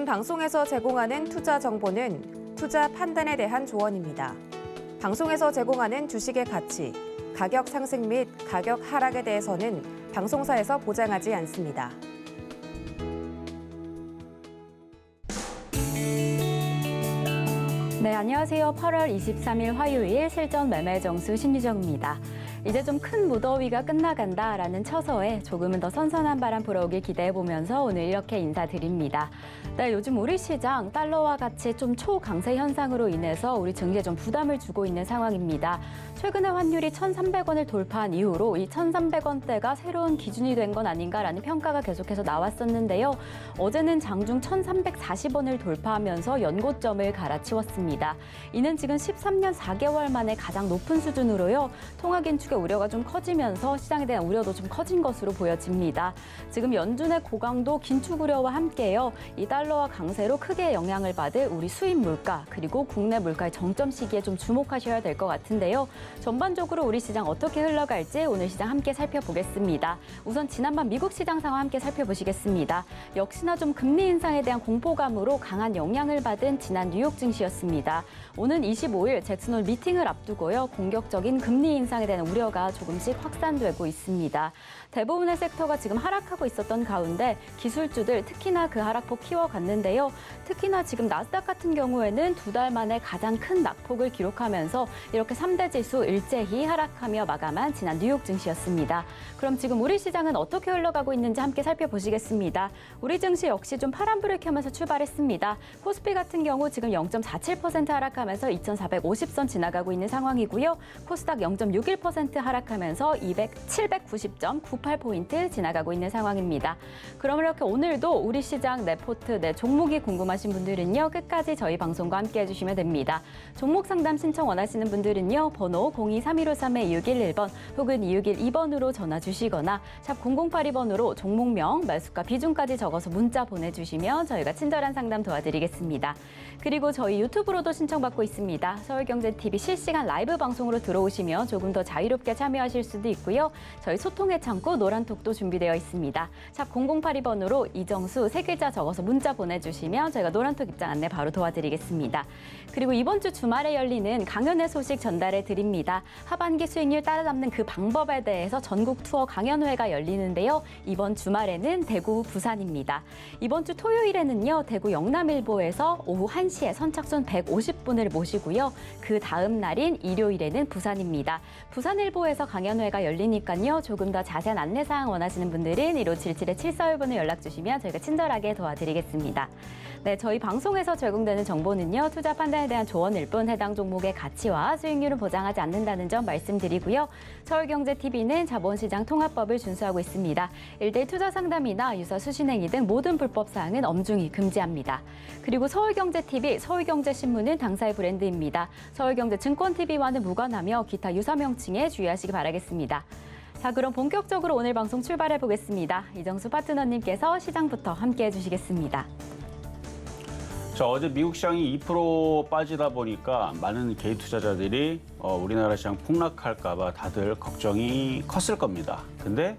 지금 방송에서 제공하는 투자 정보는 투자 판단에 대한 조언입니다. 방송에서 제공하는 주식의 가치, 가격 상승 및 가격 하락에 대해서는 방송사에서 보장하지 않습니다. 네, 안녕하세요. 8월 23일 화요일 실전 매매 정수 신유정입니다. 이제 좀 큰 무더위가 끝나간다라는 처서에 조금은 더 선선한 바람 불어오길 기대해보면서 오늘 이렇게 인사드립니다. 네, 요즘 우리 시장 달러와 같이 좀 초강세 현상으로 인해서 우리 증시에 좀 부담을 주고 있는 상황입니다. 최근에 환율이 1,300원을 돌파한 이후로 이 1,300원대가 새로운 기준이 된 건 아닌가라는 평가가 계속해서 나왔었는데요. 어제는 장중 1,340원을 돌파하면서 연고점을 갈아치웠습니다. 이는 지금 13년 4개월 만에 가장 높은 수준으로요. 통화긴축의 우려가 좀 커지면서 시장에 대한 우려도 좀 커진 것으로 보여집니다. 지금 연준의 고강도 긴축 우려와 함께요. 이 달러와 강세로 크게 영향을 받을 우리 수입 물가 그리고 국내 물가의 정점 시기에 좀 주목하셔야 될 것 같은데요. 전반적으로 우리 시장 어떻게 흘러갈지 오늘 시장 함께 살펴보겠습니다. 우선 지난밤 미국 시장 상황 함께 살펴보시겠습니다. 역시나 좀 금리 인상에 대한 공포감으로 강한 영향을 받은 지난 뉴욕 증시였습니다. 오는 25일 잭슨홀 미팅을 앞두고요. 공격적인 금리 인상에 대한 우려가 조금씩 확산되고 있습니다. 대부분의 섹터가 지금 하락하고 있었던 가운데 기술주들 특히나 그 하락폭 키워갔는데요. 특히나 지금 나스닥 같은 경우에는 2달 만에 가장 큰 낙폭을 기록하면서 이렇게 3대 지수 일제히 하락하며 마감한 지난 뉴욕 증시였습니다. 그럼 지금 우리 시장은 어떻게 흘러가고 있는지 함께 살펴보시겠습니다. 우리 증시 역시 좀 파란불을 켜면서 출발했습니다. 코스피 같은 경우 지금 0.47% 하락하면서 2,450선 지나가고 있는 상황이고요. 코스닥 0.61% 하락하면서 790.98포인트 지나가고 있는 상황입니다. 그럼 이렇게 오늘도 우리 시장 내 포트, 내 종목이 궁금하신 분들은요. 끝까지 저희 방송과 함께 해주시면 됩니다. 종목 상담 신청 원하시는 분들은요. 번호 023153-2611번 혹은 2612번으로 전화 주시거나 샵 0082번으로 종목명, 매수가, 비중까지 적어서 문자 보내주시면 저희가 친절한 상담 도와드리겠습니다. 그리고 저희 유튜브로도 신청받고 있습니다. 서울경제TV 실시간 라이브 방송으로 들어오시면 조금 더 자유롭게 참여하실 수도 있고요. 저희 소통의 창구 노란톡도 준비되어 있습니다. 샵 0082번으로 이정수 3글자 적어서 문자 보내주시면 저희가 노란톡 입장 안내 바로 도와드리겠습니다. 그리고 이번 주 주말에 열리는 강연회 소식 전달해 드립니다. 하반기 수익률 따라잡는 그 방법에 대해서 전국 투어 강연회가 열리는데요. 이번 주말에는 대구, 부산입니다. 이번 주 토요일에는요. 대구 영남일보에서 오후 1시에 선착순 150분을 모시고요. 그 다음 날인 일요일에는 부산입니다. 부산일보에서 강연회가 열리니까요. 조금 더 자세한 안내사항 원하시는 분들은 1577-7451번을 연락 주시면 저희가 친절하게 도와드리겠습니다. 네, 저희 방송에서 제공되는 정보는요. 투자 판단에 대한 조언일 뿐 해당 종목의 가치와 수익률을 보장하지 않는다는 점 말씀드리고요. 서울경제TV는 자본시장 통합법을 준수하고 있습니다. 1대1 투자 상담이나 유사 수신행위 등 모든 불법 사항은 엄중히 금지합니다. 그리고 서울경제TV, 서울경제신문은 당사의 브랜드입니다. 서울경제증권TV와는 무관하며 기타 유사 명칭에 주의하시기 바라겠습니다. 자, 그럼 본격적으로 오늘 방송 출발해 보겠습니다. 이정수 파트너님께서 시장부터 함께해 주시겠습니다. 자, 어제 미국 시장이 2% 빠지다 보니까 많은 개인 투자자들이 우리나라 시장 폭락할까 봐 다들 걱정이 컸을 겁니다. 근데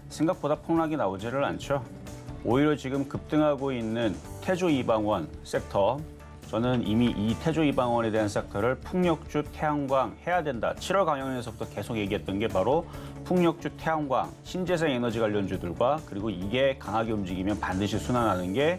생각보다 폭락이 나오지를 않죠. 오히려 지금 급등하고 있는 태조 이방원 섹터, 저는 이미 이 태조 이방원에 대한 섹터를 풍력주 태양광 해야 된다. 7월 강연에서부터 계속 얘기했던 게 바로 풍력주 태양광, 신재생 에너지 관련주들과 그리고 이게 강하게 움직이면 반드시 순환하는 게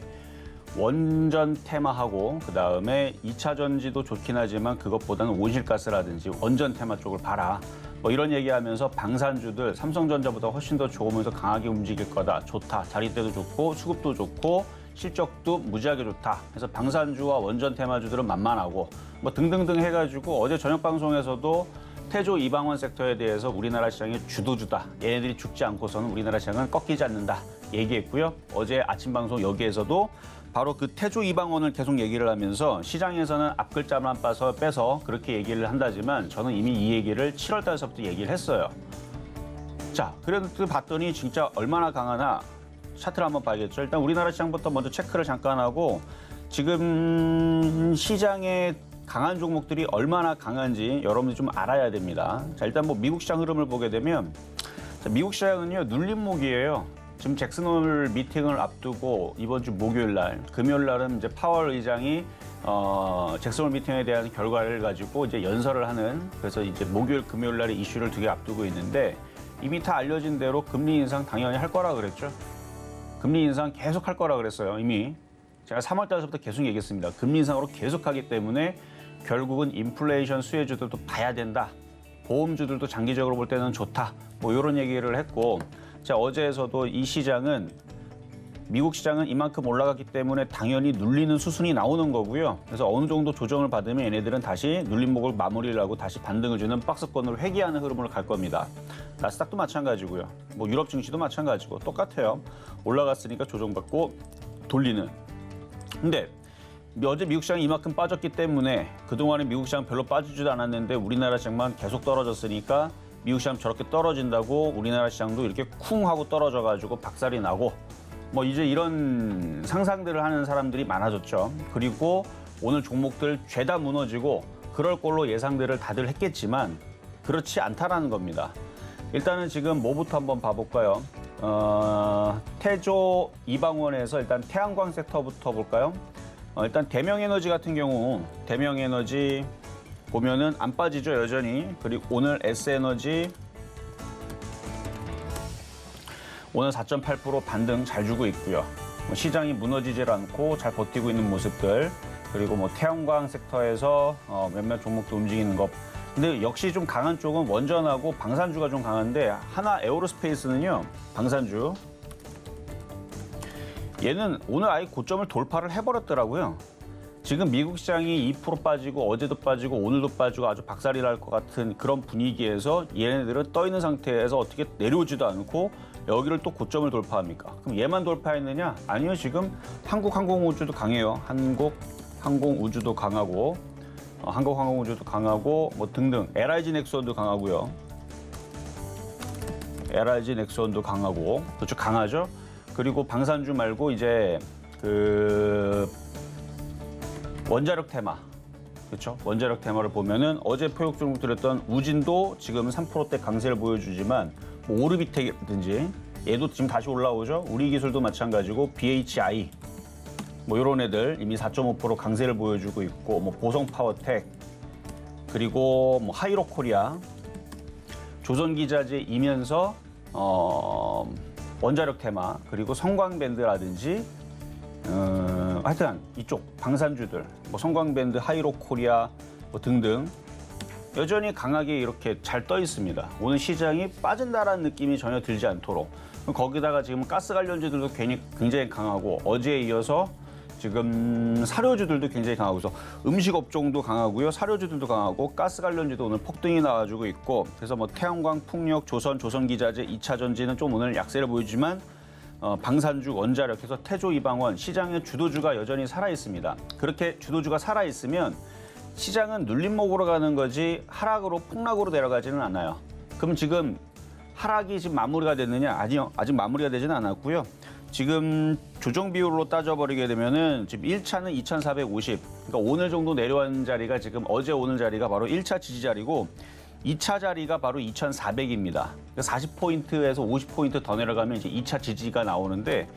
원전 테마하고 그다음에 2차 전지도 좋긴 하지만 그것보다는 온실가스라든지 원전 테마 쪽을 봐라. 뭐 이런 얘기하면서 방산주들 삼성전자보다 훨씬 더 좋으면서 강하게 움직일 거다. 좋다. 자리대도 좋고 수급도 좋고 실적도 무지하게 좋다. 그래서 방산주와 원전 테마주들은 만만하고 뭐 등등등 해가지고 어제 저녁 방송에서도 태조 이방원 섹터에 대해서 우리나라 시장의 주도주다. 얘네들이 죽지 않고서는 우리나라 시장은 꺾이지 않는다. 얘기했고요. 어제 아침 방송 여기에서도 바로 그 태조 이방원을 계속 얘기를 하면서 시장에서는 앞글자만 빼서 그렇게 얘기를 한다지만 저는 이미 이 얘기를 7월 달서부터 얘기를 했어요. 자, 그래도 봤더니 진짜 얼마나 강하나 차트를 한번 봐야겠죠. 일단 우리나라 시장부터 먼저 체크를 잠깐 하고 지금 시장의 강한 종목들이 얼마나 강한지 여러분들이 좀 알아야 됩니다. 자, 일단 뭐 미국 시장 흐름을 보게 되면 자, 미국 시장은요 눌림목이에요. 지금 잭슨홀 미팅을 앞두고 이번 주 목요일 날, 금요일 날은 이제 파월 의장이 잭슨홀 미팅에 대한 결과를 가지고 이제 연설을 하는, 그래서 이제 목요일, 금요일 날에 이슈를 두 개 앞두고 있는데 이미 다 알려진 대로 금리 인상 당연히 할 거라 그랬죠. 금리 인상 계속 할 거라 그랬어요. 이미 제가 3월 달부터 계속 얘기했습니다. 금리 인상으로 계속하기 때문에 결국은 인플레이션 수혜주들도 봐야 된다. 보험주들도 장기적으로 볼 때는 좋다. 뭐 이런 얘기를 했고, 자, 어제에서도 이 시장은, 미국 시장은 이만큼 올라갔기 때문에 당연히 눌리는 수순이 나오는 거고요. 그래서 어느 정도 조정을 받으면 얘네들은 다시 눌림목을 마무리를 하고 다시 반등을 주는 박스권으로 회귀하는 흐름으로 갈 겁니다. 나스닥도 마찬가지고요. 뭐 유럽 증시도 마찬가지고 똑같아요. 올라갔으니까 조정받고 돌리는. 근데 어제 미국 시장이 이만큼 빠졌기 때문에 그동안에 미국 시장 별로 빠지지도 않았는데 우리나라 시장만 계속 떨어졌으니까 미국 시장 저렇게 떨어진다고 우리나라 시장도 이렇게 쿵 하고 떨어져가지고 박살이 나고, 뭐 이제 이런 상상들을 하는 사람들이 많아졌죠. 그리고 오늘 종목들 죄다 무너지고 그럴 걸로 예상들을 다들 했겠지만 그렇지 않다라는 겁니다. 일단은 지금 뭐부터 한번 봐볼까요? 태조 이방원에서 일단 태양광 섹터부터 볼까요? 일단 대명에너지 같은 경우, 대명에너지 보면은 안 빠지죠, 여전히. 그리고 오늘 S에너지 오늘 4.8% 반등 잘 주고 있고요. 시장이 무너지질 않고 잘 버티고 있는 모습들. 그리고 뭐 태양광 섹터에서 몇몇 종목도 움직이는 것. 근데 역시 좀 강한 쪽은 원전하고 방산주가 좀 강한데, 하나 에어로스페이스는요, 방산주. 얘는 오늘 아예 고점을 돌파를 해버렸더라고요. 지금 미국 시장이 2% 빠지고 어제도 빠지고 오늘도 빠지고 아주 박살이 날 것 같은 그런 분위기에서 얘네들은 떠 있는 상태에서 어떻게 내려오지도 않고 여기를 또 고점을 돌파합니까? 그럼 얘만 돌파했느냐? 아니요, 지금 한국항공우주도 강해요. 한국항공우주도 강하고, 한국항공우주도 강하고 뭐 등등. LIG 넥스원도 강하고요. LIG 넥스원도 강하고, 그렇죠, 강하죠. 그리고 방산주 말고 이제 그 원자력 테마, 그렇죠? 원자력 테마를 보면은 어제 포역 종목 드렸던 우진도 지금 3%대 강세를 보여주지만, 뭐 오르비텍이라든지 얘도 지금 다시 올라오죠. 우리기술도 마찬가지고 BHI 뭐 이런 애들 이미 4.5% 강세를 보여주고 있고, 뭐 보성파워텍, 그리고 뭐 하이로코리아, 조선기자재이면서 원자력 테마, 그리고 성광밴드라든지 하여튼 이쪽 방산주들, 뭐 성광밴드, 하이로코리아 뭐 등등 여전히 강하게 이렇게 잘 떠 있습니다. 오늘 시장이 빠진다라는 느낌이 전혀 들지 않도록. 거기다가 지금 가스 관련주들도 굉장히 강하고, 어제에 이어서 지금 사료주들도 굉장히 강하고, 그래서 음식 업종도 강하고요, 사료주들도 강하고, 가스 관련주도 오늘 폭등이 나와주고 있고, 그래서 뭐 태양광, 풍력, 조선기자재, 2차 전지는 좀 오늘 약세를 보이지만 방산주, 원자력 해서 태조, 이방원 시장의 주도주가 여전히 살아 있습니다. 그렇게 주도주가 살아 있으면 시장은 눌림목으로 가는 거지 하락으로, 폭락으로 내려가지는 않아요. 그럼 지금 하락이 지금 마무리가 됐느냐? 아니요, 아직 마무리가 되지는 않았고요. 지금 조정 비율로 따져버리게 되면은 지금 1차는 2,450. 그러니까 오늘 정도 내려온 자리가 지금 어제 오늘 자리가 바로 1차 지지 자리고, 2차 자리가 바로 2,400입니다. 그러니까 40포인트에서 50포인트 더 내려가면 이제 2차 지지가 나오는데,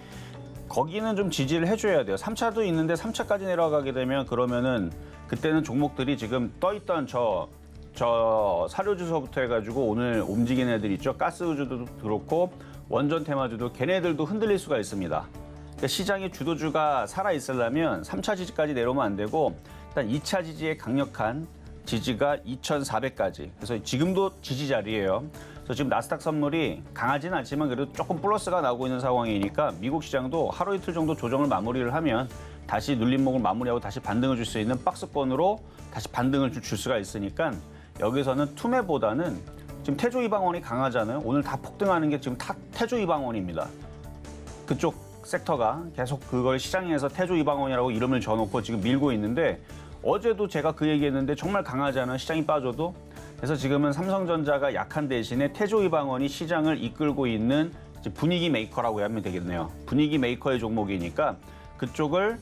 거기는 좀 지지를 해줘야 돼요. 3차도 있는데 3차까지 내려가게 되면 그러면은 그때는 종목들이 지금 떠있던 저 사료주서부터 해가지고 오늘 움직이는 애들 있죠. 가스우주도 그렇고 원전 테마주도 걔네들도 흔들릴 수가 있습니다. 그러니까 시장의 주도주가 살아있으려면 3차 지지까지 내려오면 안 되고, 일단 2차 지지의 강력한 지지가 2,400까지. 그래서 지금도 지지 자리예요. 그래서 지금 나스닥 선물이 강하지는 않지만 그래도 조금 플러스가 나오고 있는 상황이니까 미국 시장도 하루 이틀 정도 조정을 마무리를 하면 다시 눌림목을 마무리하고 다시 반등을 줄 수 있는 박스권으로 다시 반등을 줄 수가 있으니까, 여기서는 투매보다는 지금 태조 이방원이 강하잖아요. 오늘 다 폭등하는 게 지금 태조 이방원입니다. 그쪽 섹터가 계속 그걸 시장에서 태조 이방원이라고 이름을 줘놓고 지금 밀고 있는데, 어제도 제가 그 얘기했는데 정말 강하잖아요. 시장이 빠져도. 그래서 지금은 삼성전자가 약한 대신에 태조 이방원이 시장을 이끌고 있는 분위기 메이커라고 하면 되겠네요. 분위기 메이커의 종목이니까 그쪽을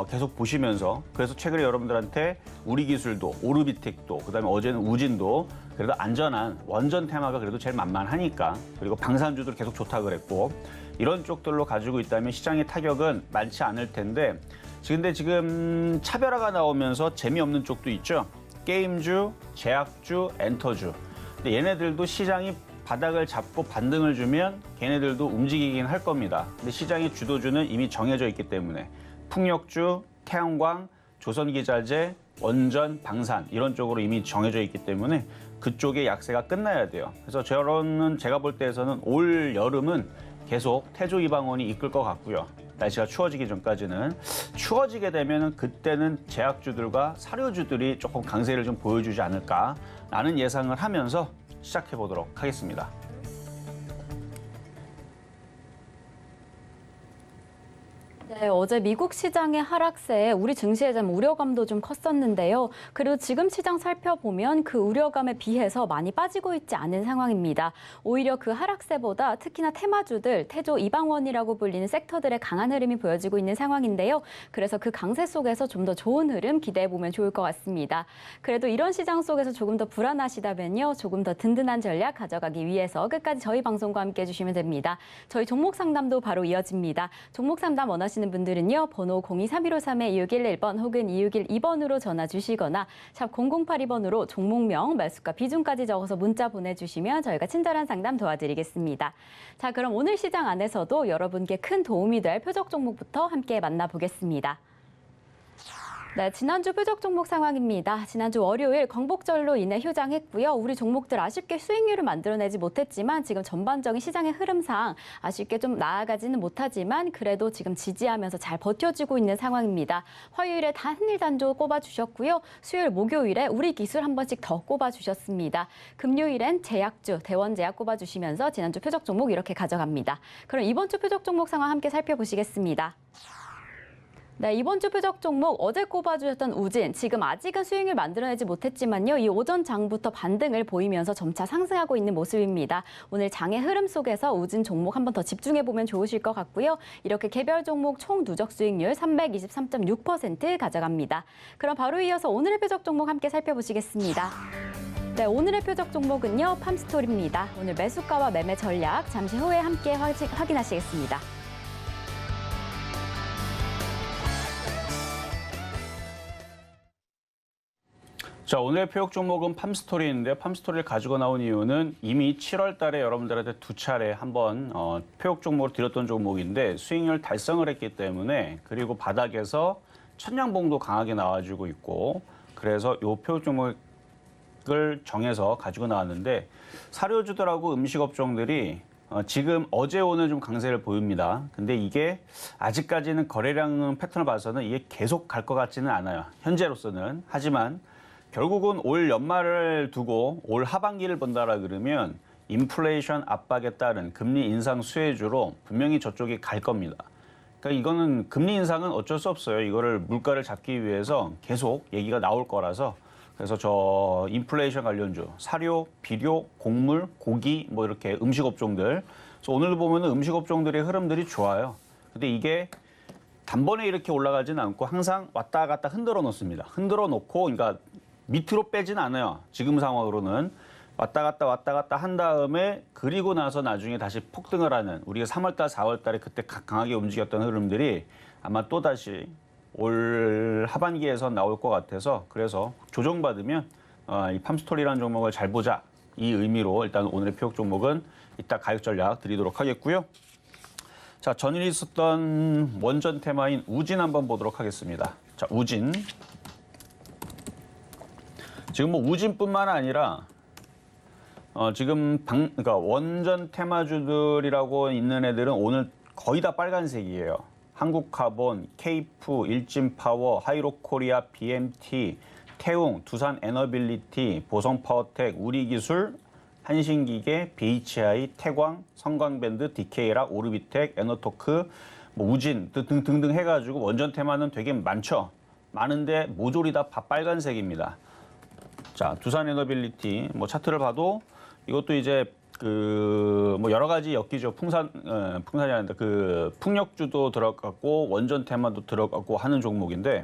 계속 보시면서, 그래서 최근에 여러분들한테 우리기술도, 오르비텍도, 그다음에 어제는 우진도 그래도 안전한 원전 테마가 그래도 제일 만만하니까, 그리고 방산주도 계속 좋다 그랬고, 이런 쪽들로 가지고 있다면 시장의 타격은 많지 않을 텐데, 근데 지금 차별화가 나오면서 재미없는 쪽도 있죠. 게임주, 제약주, 엔터주. 근데 얘네들도 시장이 바닥을 잡고 반등을 주면 걔네들도 움직이긴 할 겁니다. 근데 시장의 주도주는 이미 정해져 있기 때문에 풍력주, 태양광, 조선기자재, 원전, 방산 이런 쪽으로 이미 정해져 있기 때문에 그쪽의 약세가 끝나야 돼요. 그래서 제가 볼 때에서는 올 여름은 계속 태조 이방원이 이끌 것 같고요. 날씨가 추워지기 전까지는. 추워지게 되면 그때는 제약주들과 사료주들이 조금 강세를 좀 보여주지 않을까라는 예상을 하면서 시작해 보도록 하겠습니다. 네, 어제 미국 시장의 하락세에 우리 증시에 대한 우려감도 좀 컸었는데요. 그리고 지금 시장 살펴보면 그 우려감에 비해서 많이 빠지고 있지 않은 상황입니다. 오히려 그 하락세보다 특히나 테마주들, 태조 이방원이라고 불리는 섹터들의 강한 흐름이 보여지고 있는 상황인데요. 그래서 그 강세 속에서 좀 더 좋은 흐름 기대해보면 좋을 것 같습니다. 그래도 이런 시장 속에서 조금 더 불안하시다면요. 조금 더 든든한 전략 가져가기 위해서 끝까지 저희 방송과 함께 해주시면 됩니다. 저희 종목 상담도 바로 이어집니다. 종목 상담 원하시는 분들은요. 번호 023153-2611번 혹은 2612번으로 전화 주시거나 샵 0082번으로 종목명, 매수가, 비중까지 적어서 문자 보내주시면 저희가 친절한 상담 도와드리겠습니다. 자, 그럼 오늘 시장 안에서도 여러분께 큰 도움이 될 표적 종목부터 함께 만나보겠습니다. 네, 지난주 표적 종목 상황입니다. 지난주 월요일 광복절로 인해 휴장했고요. 우리 종목들 아쉽게 수익률을 만들어내지 못했지만 지금 전반적인 시장의 흐름상 아쉽게 좀 나아가지는 못하지만 그래도 지금 지지하면서 잘 버텨주고 있는 상황입니다. 화요일에 한일단조 꼽아주셨고요. 수요일, 목요일에 우리 기술 한 번씩 더 꼽아주셨습니다. 금요일엔 제약주, 대원제약 꼽아주시면서 지난주 표적 종목 이렇게 가져갑니다. 그럼 이번 주 표적 종목 상황 함께 살펴보시겠습니다. 네, 이번 주 표적 종목 어제 꼽아주셨던 우진, 지금 아직은 수익을 만들어내지 못했지만요. 이 오전 장부터 반등을 보이면서 점차 상승하고 있는 모습입니다. 오늘 장의 흐름 속에서 우진 종목 한 번 더 집중해보면 좋으실 것 같고요. 이렇게 개별 종목 총 누적 수익률 323.6% 가져갑니다. 그럼 바로 이어서 오늘의 표적 종목 함께 살펴보시겠습니다. 네, 오늘의 표적 종목은요. 팜스토리입니다. 오늘 매수가와 매매 전략 잠시 후에 함께 확인하시겠습니다. 자, 오늘의 표적 종목은 팜스토리인데요. 팜스토리를 가지고 나온 이유는 이미 7월 달에 여러분들한테 두 차례 한번 표적 종목으로 드렸던 종목인데 수익률 달성을 했기 때문에, 그리고 바닥에서 천냥봉도 강하게 나와주고 있고, 그래서 이 표적 종목을 정해서 가지고 나왔는데, 사료주들하고 음식업종들이 지금 어제 오늘 좀 강세를 보입니다. 근데 이게 아직까지는 거래량 패턴을 봐서는 이게 계속 갈 것 같지는 않아요. 현재로서는. 하지만 결국은 올 연말을 두고 올 하반기를 본다라 그러면 인플레이션 압박에 따른 금리 인상 수혜주로 분명히 저쪽이 갈 겁니다. 그러니까 이거는 금리 인상은 어쩔 수 없어요. 이거를 물가를 잡기 위해서 계속 얘기가 나올 거라서, 그래서 저 인플레이션 관련주, 사료, 비료, 곡물, 고기 뭐 이렇게 음식업종들. 그래서 오늘 보면은 음식업종들의 흐름들이 좋아요. 근데 이게 단번에 이렇게 올라가지는 않고 항상 왔다 갔다 흔들어 놓습니다. 흔들어 놓고, 그러니까 밑으로 빼진 않아요. 지금 상황으로는 왔다 갔다 한 다음에, 그리고 나서 나중에 다시 폭등을 하는, 우리가 3월달, 4월달에 그때 강하게 움직였던 흐름들이 아마 또다시 올 하반기에서 나올 것 같아서, 그래서 조정받으면 이 팜스토리라는 종목을 잘 보자, 이 의미로 일단 오늘의 표적 종목은 이따 가격 전략 드리도록 하겠고요. 자, 전일 있었던 원전 테마인 우진 한번 보도록 하겠습니다. 자, 우진. 지금 뭐 우진뿐만 아니라 지금 그러니까 원전 테마주들이라고 있는 애들은 오늘 거의 다 빨간색이에요. 한국카본, 케이프, 일진파워, 하이로코리아, BMT, 태웅, 두산에너빌리티, 보성파워텍, 우리기술, 한신기계, BHI, 태광, 성광밴드, DK락, 오르비텍, 에너토크, 뭐 우진 등등등 해가지고 원전 테마는 되게 많죠. 많은데 모조리 다 빨간색입니다. 자, 두산에너빌리티 뭐 차트를 봐도 이것도 이제 뭐 여러 가지 엮이죠. 풍산이 아닌데 풍력주도 들어갔고 원전 테마도 들어갔고 하는 종목인데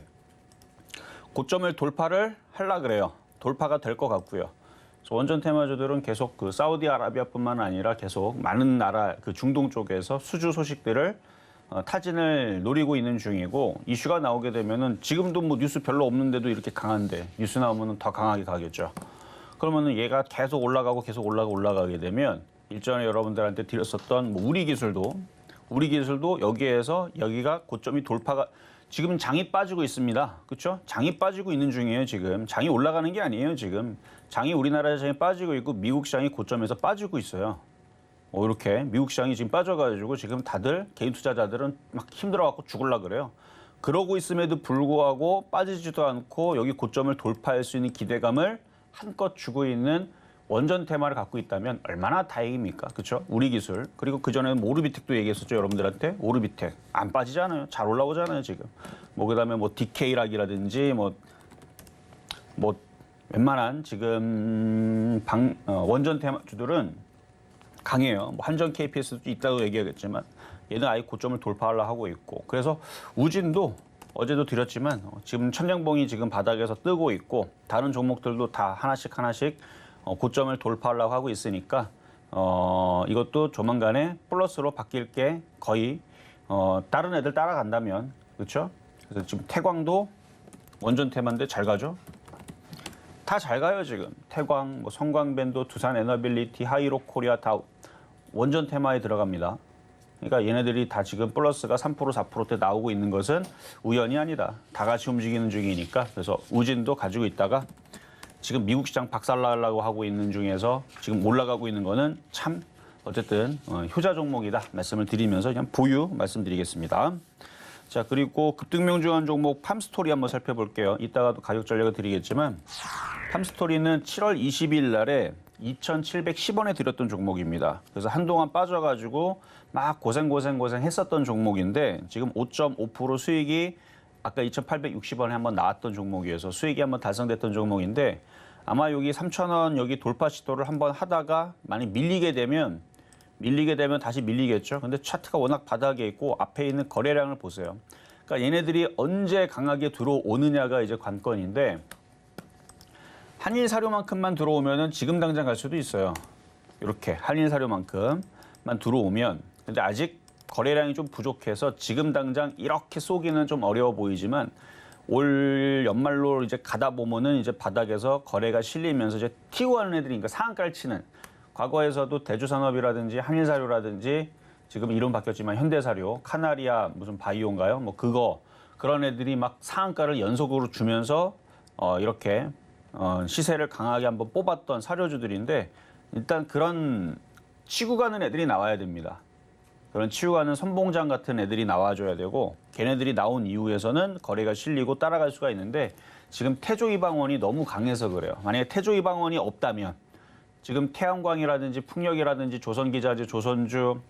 고점을 돌파를 하려 그래요. 돌파가 될 것 같고요. 그래서 원전 테마주들은 계속 그 사우디아라비아뿐만 아니라 계속 많은 나라 그 중동 쪽에서 수주 소식들을 타진을 노리고 있는 중이고 이슈가 나오게 되면은 지금도 뭐 뉴스 별로 없는데도 이렇게 강한데 뉴스 나오면은 더 강하게 가겠죠. 그러면은 얘가 계속 올라가고 계속 올라가게 되면 일전에 여러분들한테 드렸었던 뭐 우리 기술도 여기에서 여기가 고점이 돌파가 지금 장이 빠지고 있습니다. 그렇죠? 장이 빠지고 있는 중이에요, 지금. 장이 올라가는 게 아니에요, 지금. 장이 우리나라 장이 빠지고 있고 미국 시장이 고점에서 빠지고 있어요. 이렇게 미국 시장이 지금 빠져가지고 지금 다들 개인 투자자들은 막 힘들어갖고 죽을라 그래요. 그러고 있음에도 불구하고 빠지지도 않고 여기 고점을 돌파할 수 있는 기대감을 한껏 주고 있는 원전 테마를 갖고 있다면 얼마나 다행입니까? 그렇죠? 우리 기술. 그리고 그전에는 오르비텍도 얘기했었죠, 여러분들한테. 오르비텍 안 빠지잖아요. 잘 올라오잖아요, 지금. 뭐 그다음에 뭐 DK락이라든지 뭐 웬만한 지금 원전 테마주들은 강해요. 뭐 한전 KPS도 있다고 얘기하겠지만 얘는 아예 고점을 돌파하려 하고 있고. 그래서 우진도 어제도 드렸지만 지금 천냥봉이 지금 바닥에서 뜨고 있고 다른 종목들도 다 하나씩 고점을 돌파하려고 하고 있으니까 이것도 조만간에 플러스로 바뀔 게 거의 다른 애들 따라간다면 그렇죠? 그래서 지금 태광도 원전 테마인데 잘 가죠? 다 잘 가요 지금. 태광, 뭐 성광밴도, 두산 에너빌리티, 하이로 코리아 다 원전 테마에 들어갑니다. 그러니까 얘네들이 다 지금 플러스가 3% 4%대 나오고 있는 것은 우연이 아니다. 다 같이 움직이는 중이니까. 그래서 우진도 가지고 있다가 지금 미국 시장 박살나려고 하고 있는 중에서 지금 올라가고 있는 거는 참 어쨌든 효자 종목이다 말씀을 드리면서 그냥 보유 말씀드리겠습니다. 자, 그리고 급등명중한 종목 팜스토리 한번 살펴볼게요. 이따가도 가격 전략을 드리겠지만 팜스토리는 7월 20일 날에 2,710원에 드렸던 종목입니다. 그래서 한동안 빠져가지고 막 고생 했었던 종목인데 지금 5.5% 수익이 아까 2,860원에 한번 나왔던 종목이어서 수익이 한번 달성됐던 종목인데 아마 여기 3,000원 여기 돌파 시도를 한번 하다가 많이 밀리게 되면 다시 밀리겠죠. 근데 차트가 워낙 바닥에 있고 앞에 있는 거래량을 보세요. 그러니까 얘네들이 언제 강하게 들어오느냐가 이제 관건인데 한일 사료만큼만 들어오면은 지금 당장 갈 수도 있어요. 이렇게 한일 사료만큼만 들어오면 근데 아직 거래량이 좀 부족해서 지금 당장 이렇게 쏘기는 좀 어려워 보이지만 올 연말로 이제 가다 보면은 이제 바닥에서 거래가 실리면서 이제 튀고 가는 애들이니까 상한가를 치는 과거에서도 대주산업이라든지 한일사료라든지 지금 이름 바뀌었지만 현대사료, 카나리아 무슨 바이오인가요? 뭐 그런 애들이 막 상한가를 연속으로 주면서 이렇게 시세를 강하게 한번 뽑았던 사료주들인데 일단 그런 치고 가는 애들이 나와야 됩니다. 그런 치고 가는 선봉장 같은 애들이 나와줘야 되고 걔네들이 나온 이후에서는 거래가 실리고 따라갈 수가 있는데 지금 태조이방원이 너무 강해서 그래요. 만약에 태조이방원이 없다면 지금 태양광이라든지 풍력이라든지 조선기자재, 조선주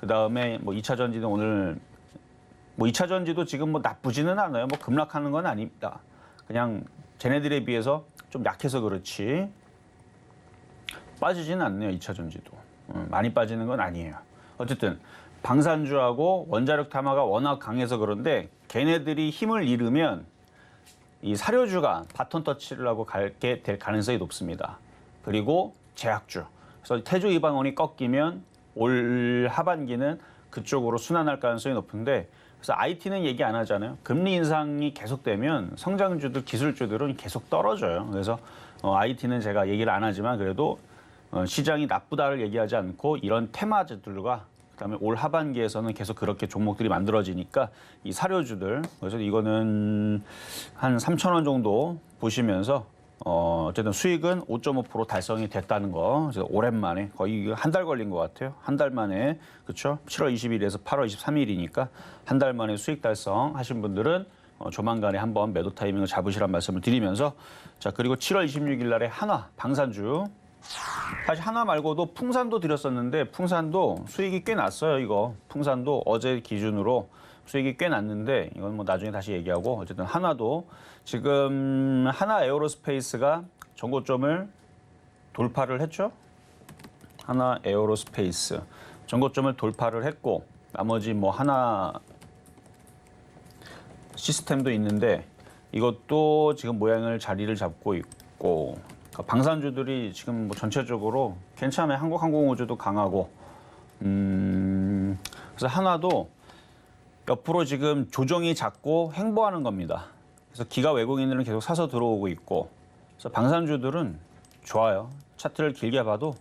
그다음에 뭐 2차 전지는 오늘 뭐 2차 전지도 지금 뭐 나쁘지는 않아요. 뭐 급락하는 건 아닙니다. 그냥 쟤네들에 비해서 좀 약해서 그렇지 빠지지는 않네요. 2차 전지도 많이 빠지는 건 아니에요. 어쨌든 방산주하고 원자력 탐화가 워낙 강해서 그런데 걔네들이 힘을 잃으면 이 사료주가 바톤 터치를 하고 가게 될 가능성이 높습니다. 그리고 제약주. 그래서 태조이방원이 꺾이면 올 하반기는 그쪽으로 순환할 가능성이 높은데 그래서 IT는 얘기 안 하잖아요. 금리 인상이 계속되면 성장주들, 기술주들은 계속 떨어져요. 그래서 IT는 제가 얘기를 안 하지만 그래도 시장이 나쁘다를 얘기하지 않고 이런 테마주들과 그다음에 올 하반기에서는 계속 그렇게 종목들이 만들어지니까 이 사료주들 그래서 이거는 한 3,000원 정도 보시면서 어쨌든 수익은 5.5% 달성이 됐다는 거. 그래서 오랜만에 거의 한 달 걸린 것 같아요. 한 달 만에 그렇죠? 7월 20일에서 8월 23일이니까 한 달 만에 수익 달성 하신 분들은 조만간에 한번 매도 타이밍을 잡으시란 말씀을 드리면서 자 그리고 7월 26일 날에 한화 방산주 사실 한화 말고도 풍산도 드렸었는데 풍산도 수익이 꽤 났어요. 이거 풍산도 어제 기준으로 수익이 꽤 났는데 이건 뭐 나중에 다시 얘기하고 어쨌든 한화도 지금 한화 에어로스페이스가 전고점을 돌파를 했죠. 한화 에어로스페이스 전고점을 돌파를 했고 나머지 뭐 하나 시스템도 있는데 이것도 지금 모양을 자리를 잡고 있고 방산주들이 지금 뭐 전체적으로 괜찮아요. 한국항공우주도 강하고. 그래서 하나도 옆으로 지금 조정이 작고 횡보하는 겁니다. 그래서 기가 외국인들은 계속 사서 들어오고 있고. 그래서 방산주들은 좋아요. 차트를 길게 봐도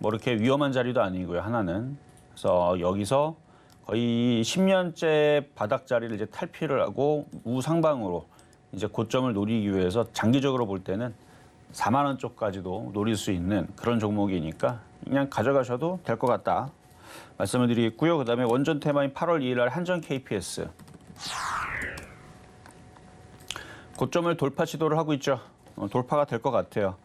뭐 이렇게 위험한 자리도 아니고요. 하나는. 그래서 여기서 거의 10년째 바닥 자리를 이제 탈피를 하고 우상방으로 이제 고점을 노리기 위해서 장기적으로 볼 때는 4만 원 쪽까지도 노릴 수 있는 그런 종목이니까 그냥 가져가셔도 될 것 같다 말씀을 드리겠고요. 그다음에 원전 테마인 8월 2일 날 한전 KPS 고점을 돌파 시도를 하고 있죠. 돌파가 될 것 같아요.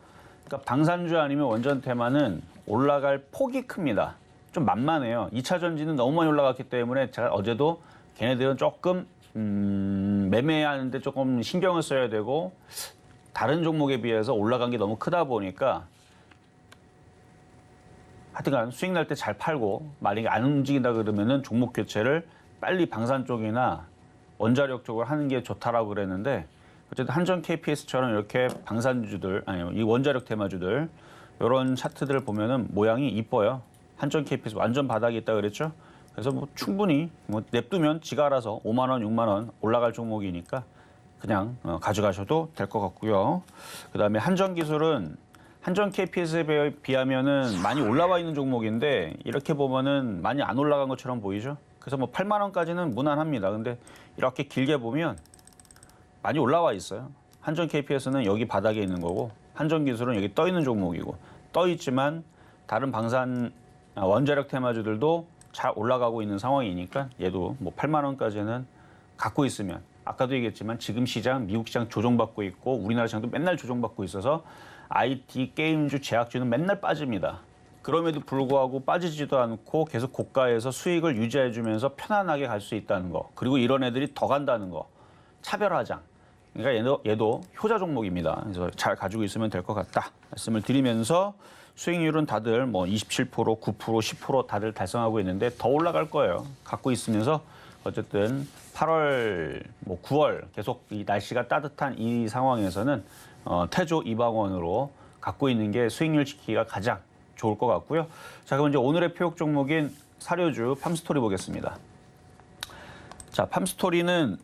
그러니까 방산주 아니면 원전 테마는 올라갈 폭이 큽니다. 좀 만만해요. 2차 전지는 너무 많이 올라갔기 때문에 제가 어제도 걔네들은 조금 매매하는데 조금 신경을 써야 되고 다른 종목에 비해서 올라간 게 너무 크다 보니까 하여튼간 수익 날 때 잘 팔고 만약에 안 움직인다 그러면은 종목 교체를 빨리 방산 쪽이나 원자력 쪽으로 하는 게 좋다라고 그랬는데 어쨌든 한전 KPS처럼 이렇게 방산주들 아니요 이 원자력 테마주들 이런 차트들을 보면은 모양이 이뻐요. 한전 KPS 완전 바닥에 있다 그랬죠. 그래서 뭐 충분히 뭐 냅두면 지가 알아서 5만 원, 6만 원 올라갈 종목이니까 그냥 가져가셔도 될 것 같고요. 그다음에 한전기술은 한전 KPS에 비하면은 많이 올라와 있는 종목인데 이렇게 보면은 많이 안 올라간 것처럼 보이죠. 그래서 뭐 8만 원까지는 무난합니다. 근데 이렇게 길게 보면 많이 올라와 있어요. 한전 KPS는 여기 바닥에 있는 거고 한전기술은 여기 떠 있는 종목이고 떠 있지만 다른 방산 원자력 테마주들도 잘 올라가고 있는 상황이니까 얘도 뭐 8만 원까지는 갖고 있으면 아까도 얘기했지만 지금 시장 미국 시장 조정받고 있고 우리나라 시장도 맨날 조정받고 있어서 IT 게임주 제약주는 맨날 빠집니다. 그럼에도 불구하고 빠지지도 않고 계속 고가에서 수익을 유지해주면서 편안하게 갈 수 있다는 거. 그리고 이런 애들이 더 간다는 거. 차별화장. 그러니까 얘도 효자 종목입니다. 그래서 잘 가지고 있으면 될 것 같다 말씀을 드리면서 수익률은 다들 뭐 27%, 9%, 10% 다들 달성하고 있는데 더 올라갈 거예요. 갖고 있으면서 어쨌든 8월, 뭐 9월 계속 이 날씨가 따뜻한 이 상황에서는 태조 이방원으로 갖고 있는 게 수익률 지키기가 가장 좋을 것 같고요. 자, 그럼 이제 오늘의 표역 종목인 사료주 팜스토리 보겠습니다. 자, 팜스토리는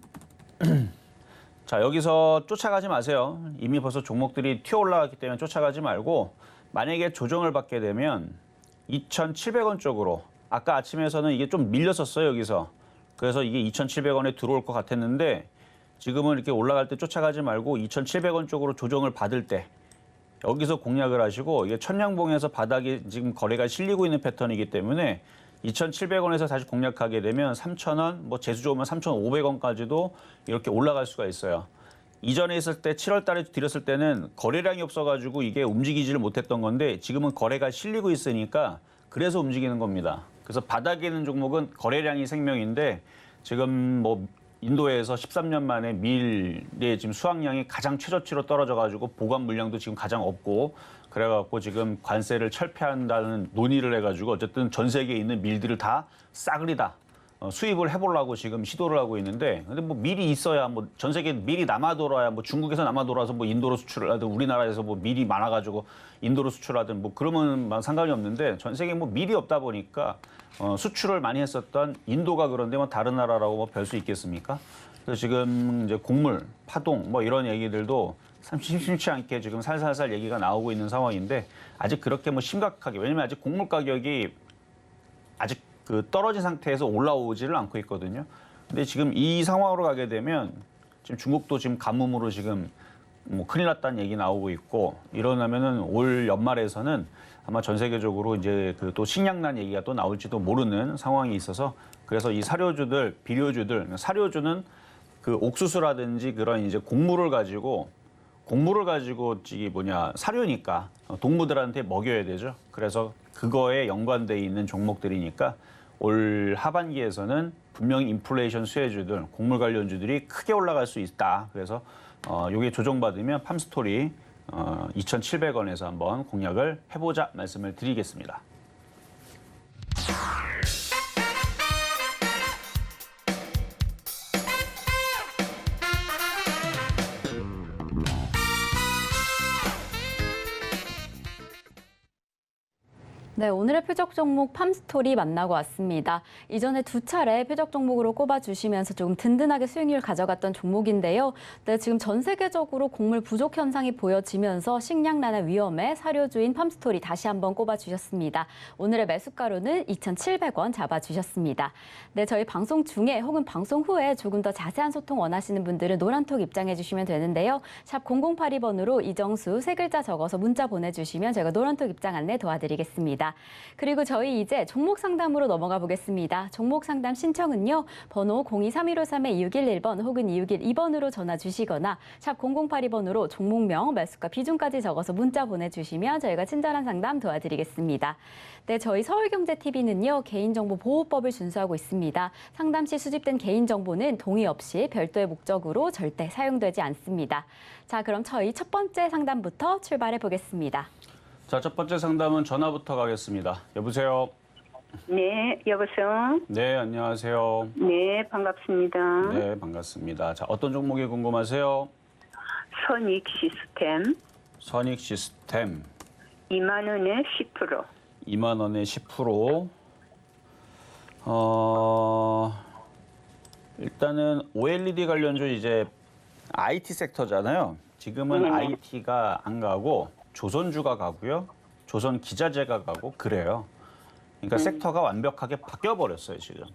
자, 여기서 쫓아가지 마세요. 이미 벌써 종목들이 튀어 올라갔기 때문에 쫓아가지 말고 만약에 조정을 받게 되면 2,700원 쪽으로 아까 아침에서는 이게 좀 밀렸었어요, 여기서. 그래서 이게 2,700원에 들어올 것 같았는데 지금은 이렇게 올라갈 때 쫓아가지 말고 2,700원 쪽으로 조정을 받을 때 여기서 공략을 하시고 이게 천냥봉에서 바닥에 지금 거래가 실리고 있는 패턴이기 때문에 2,700원에서 다시 공략하게 되면 3,000원, 뭐 재수 좋으면 3,500원까지도 이렇게 올라갈 수가 있어요. 이전에 있을 때 7월 달에 드렸을 때는 거래량이 없어가지고 이게 움직이지를 못했던 건데 지금은 거래가 실리고 있으니까 그래서 움직이는 겁니다. 그래서 바닥에 있는 종목은 거래량이 생명인데 지금 뭐 인도에서 13년 만에 밀의 지금 수확량이 가장 최저치로 떨어져가지고 보관 물량도 지금 가장 없고 그래갖고 지금 관세를 철폐한다는 논의를 해가지고 어쨌든 전 세계에 있는 밀들을 다 싸그리 다 수입을 해보려고 지금 시도를 하고 있는데 근데 뭐 밀이 있어야 뭐 전 세계 밀이 남아 돌아야 뭐 중국에서 남아 돌아서 뭐 인도로 수출을 하든 우리나라에서 뭐 밀이 많아가지고 인도로 수출하든 뭐 그러면 상관이 없는데 전 세계에 뭐 밀이 없다 보니까 수출을 많이 했었던 인도가 그런데 뭐 다른 나라라고 뭐 별 수 있겠습니까? 그래서 지금 이제 곡물, 파동 뭐 이런 얘기들도 참 심심치 않게 지금 살살살 얘기가 나오고 있는 상황인데 아직 그렇게 뭐 심각하게 왜냐면 아직 곡물 가격이 아직 그 떨어진 상태에서 올라오지를 않고 있거든요. 근데 지금 이 상황으로 가게 되면 지금 중국도 지금 가뭄으로 지금 뭐 큰일 났다는 얘기 나오고 있고 이러면은 올 연말에서는 아마 전 세계적으로 이제 그 또 식량난 얘기가 또 나올지도 모르는 상황이 있어서 그래서 이 사료주들, 비료주들, 사료주는 그 옥수수라든지 그런 이제 곡물을 가지고 이게 사료니까 동물들한테 먹여야 되죠. 그래서 그거에 연관돼 있는 종목들이니까 올 하반기에서는 분명히 인플레이션 수혜주들, 곡물 관련주들이 크게 올라갈 수 있다. 그래서 요게 조정받으면 팜스토리 2,700원에서 한번 공략을 해보자 말씀을 드리겠습니다. 네, 오늘의 표적 종목 팜스토리 만나고 왔습니다. 이전에 두 차례 표적 종목으로 꼽아주시면서 조금 든든하게 수익률 가져갔던 종목인데요. 네, 지금 전 세계적으로 곡물 부족 현상이 보여지면서 식량난의 위험에 사료주인 팜스토리 다시 한번 꼽아주셨습니다. 오늘의 매수가로는 2,700원 잡아주셨습니다. 네, 저희 방송 중에 혹은 방송 후에 조금 더 자세한 소통 원하시는 분들은 노란톡 입장해 주시면 되는데요. 샵 0082번으로 이정수 세 글자 적어서 문자 보내주시면 저희가 노란톡 입장 안내 도와드리겠습니다. 그리고 저희 이제 종목 상담으로 넘어가 보겠습니다. 종목 상담 신청은요. 번호 023153-2611번 혹은 2612번으로 전화 주시거나 샵 0082번으로 종목명, 매수가, 비중까지 적어서 문자 보내주시면 저희가 친절한 상담 도와드리겠습니다. 네, 저희 서울경제TV는요. 개인정보보호법을 준수하고 있습니다. 상담 시 수집된 개인정보는 동의 없이 별도의 목적으로 절대 사용되지 않습니다. 자, 그럼 저희 첫 번째 상담부터 출발해 보겠습니다. 자, 첫 번째 상담은 전화부터 가겠습니다. 여보세요? 네, 여보세요? 네, 안녕하세요. 네, 반갑습니다. 네, 반갑습니다. 자, 어떤 종목이 궁금하세요? 선익 시스템 선익 시스템 2만 원에 10%. 2만 원에 10%. 일단은 OLED 관련주 이제 IT 섹터잖아요. 지금은 IT가 안 가고 조선주가 가고요. 조선 기자재가 가고 그래요. 그러니까 섹터가 완벽하게 바뀌어 버렸어요, 지금.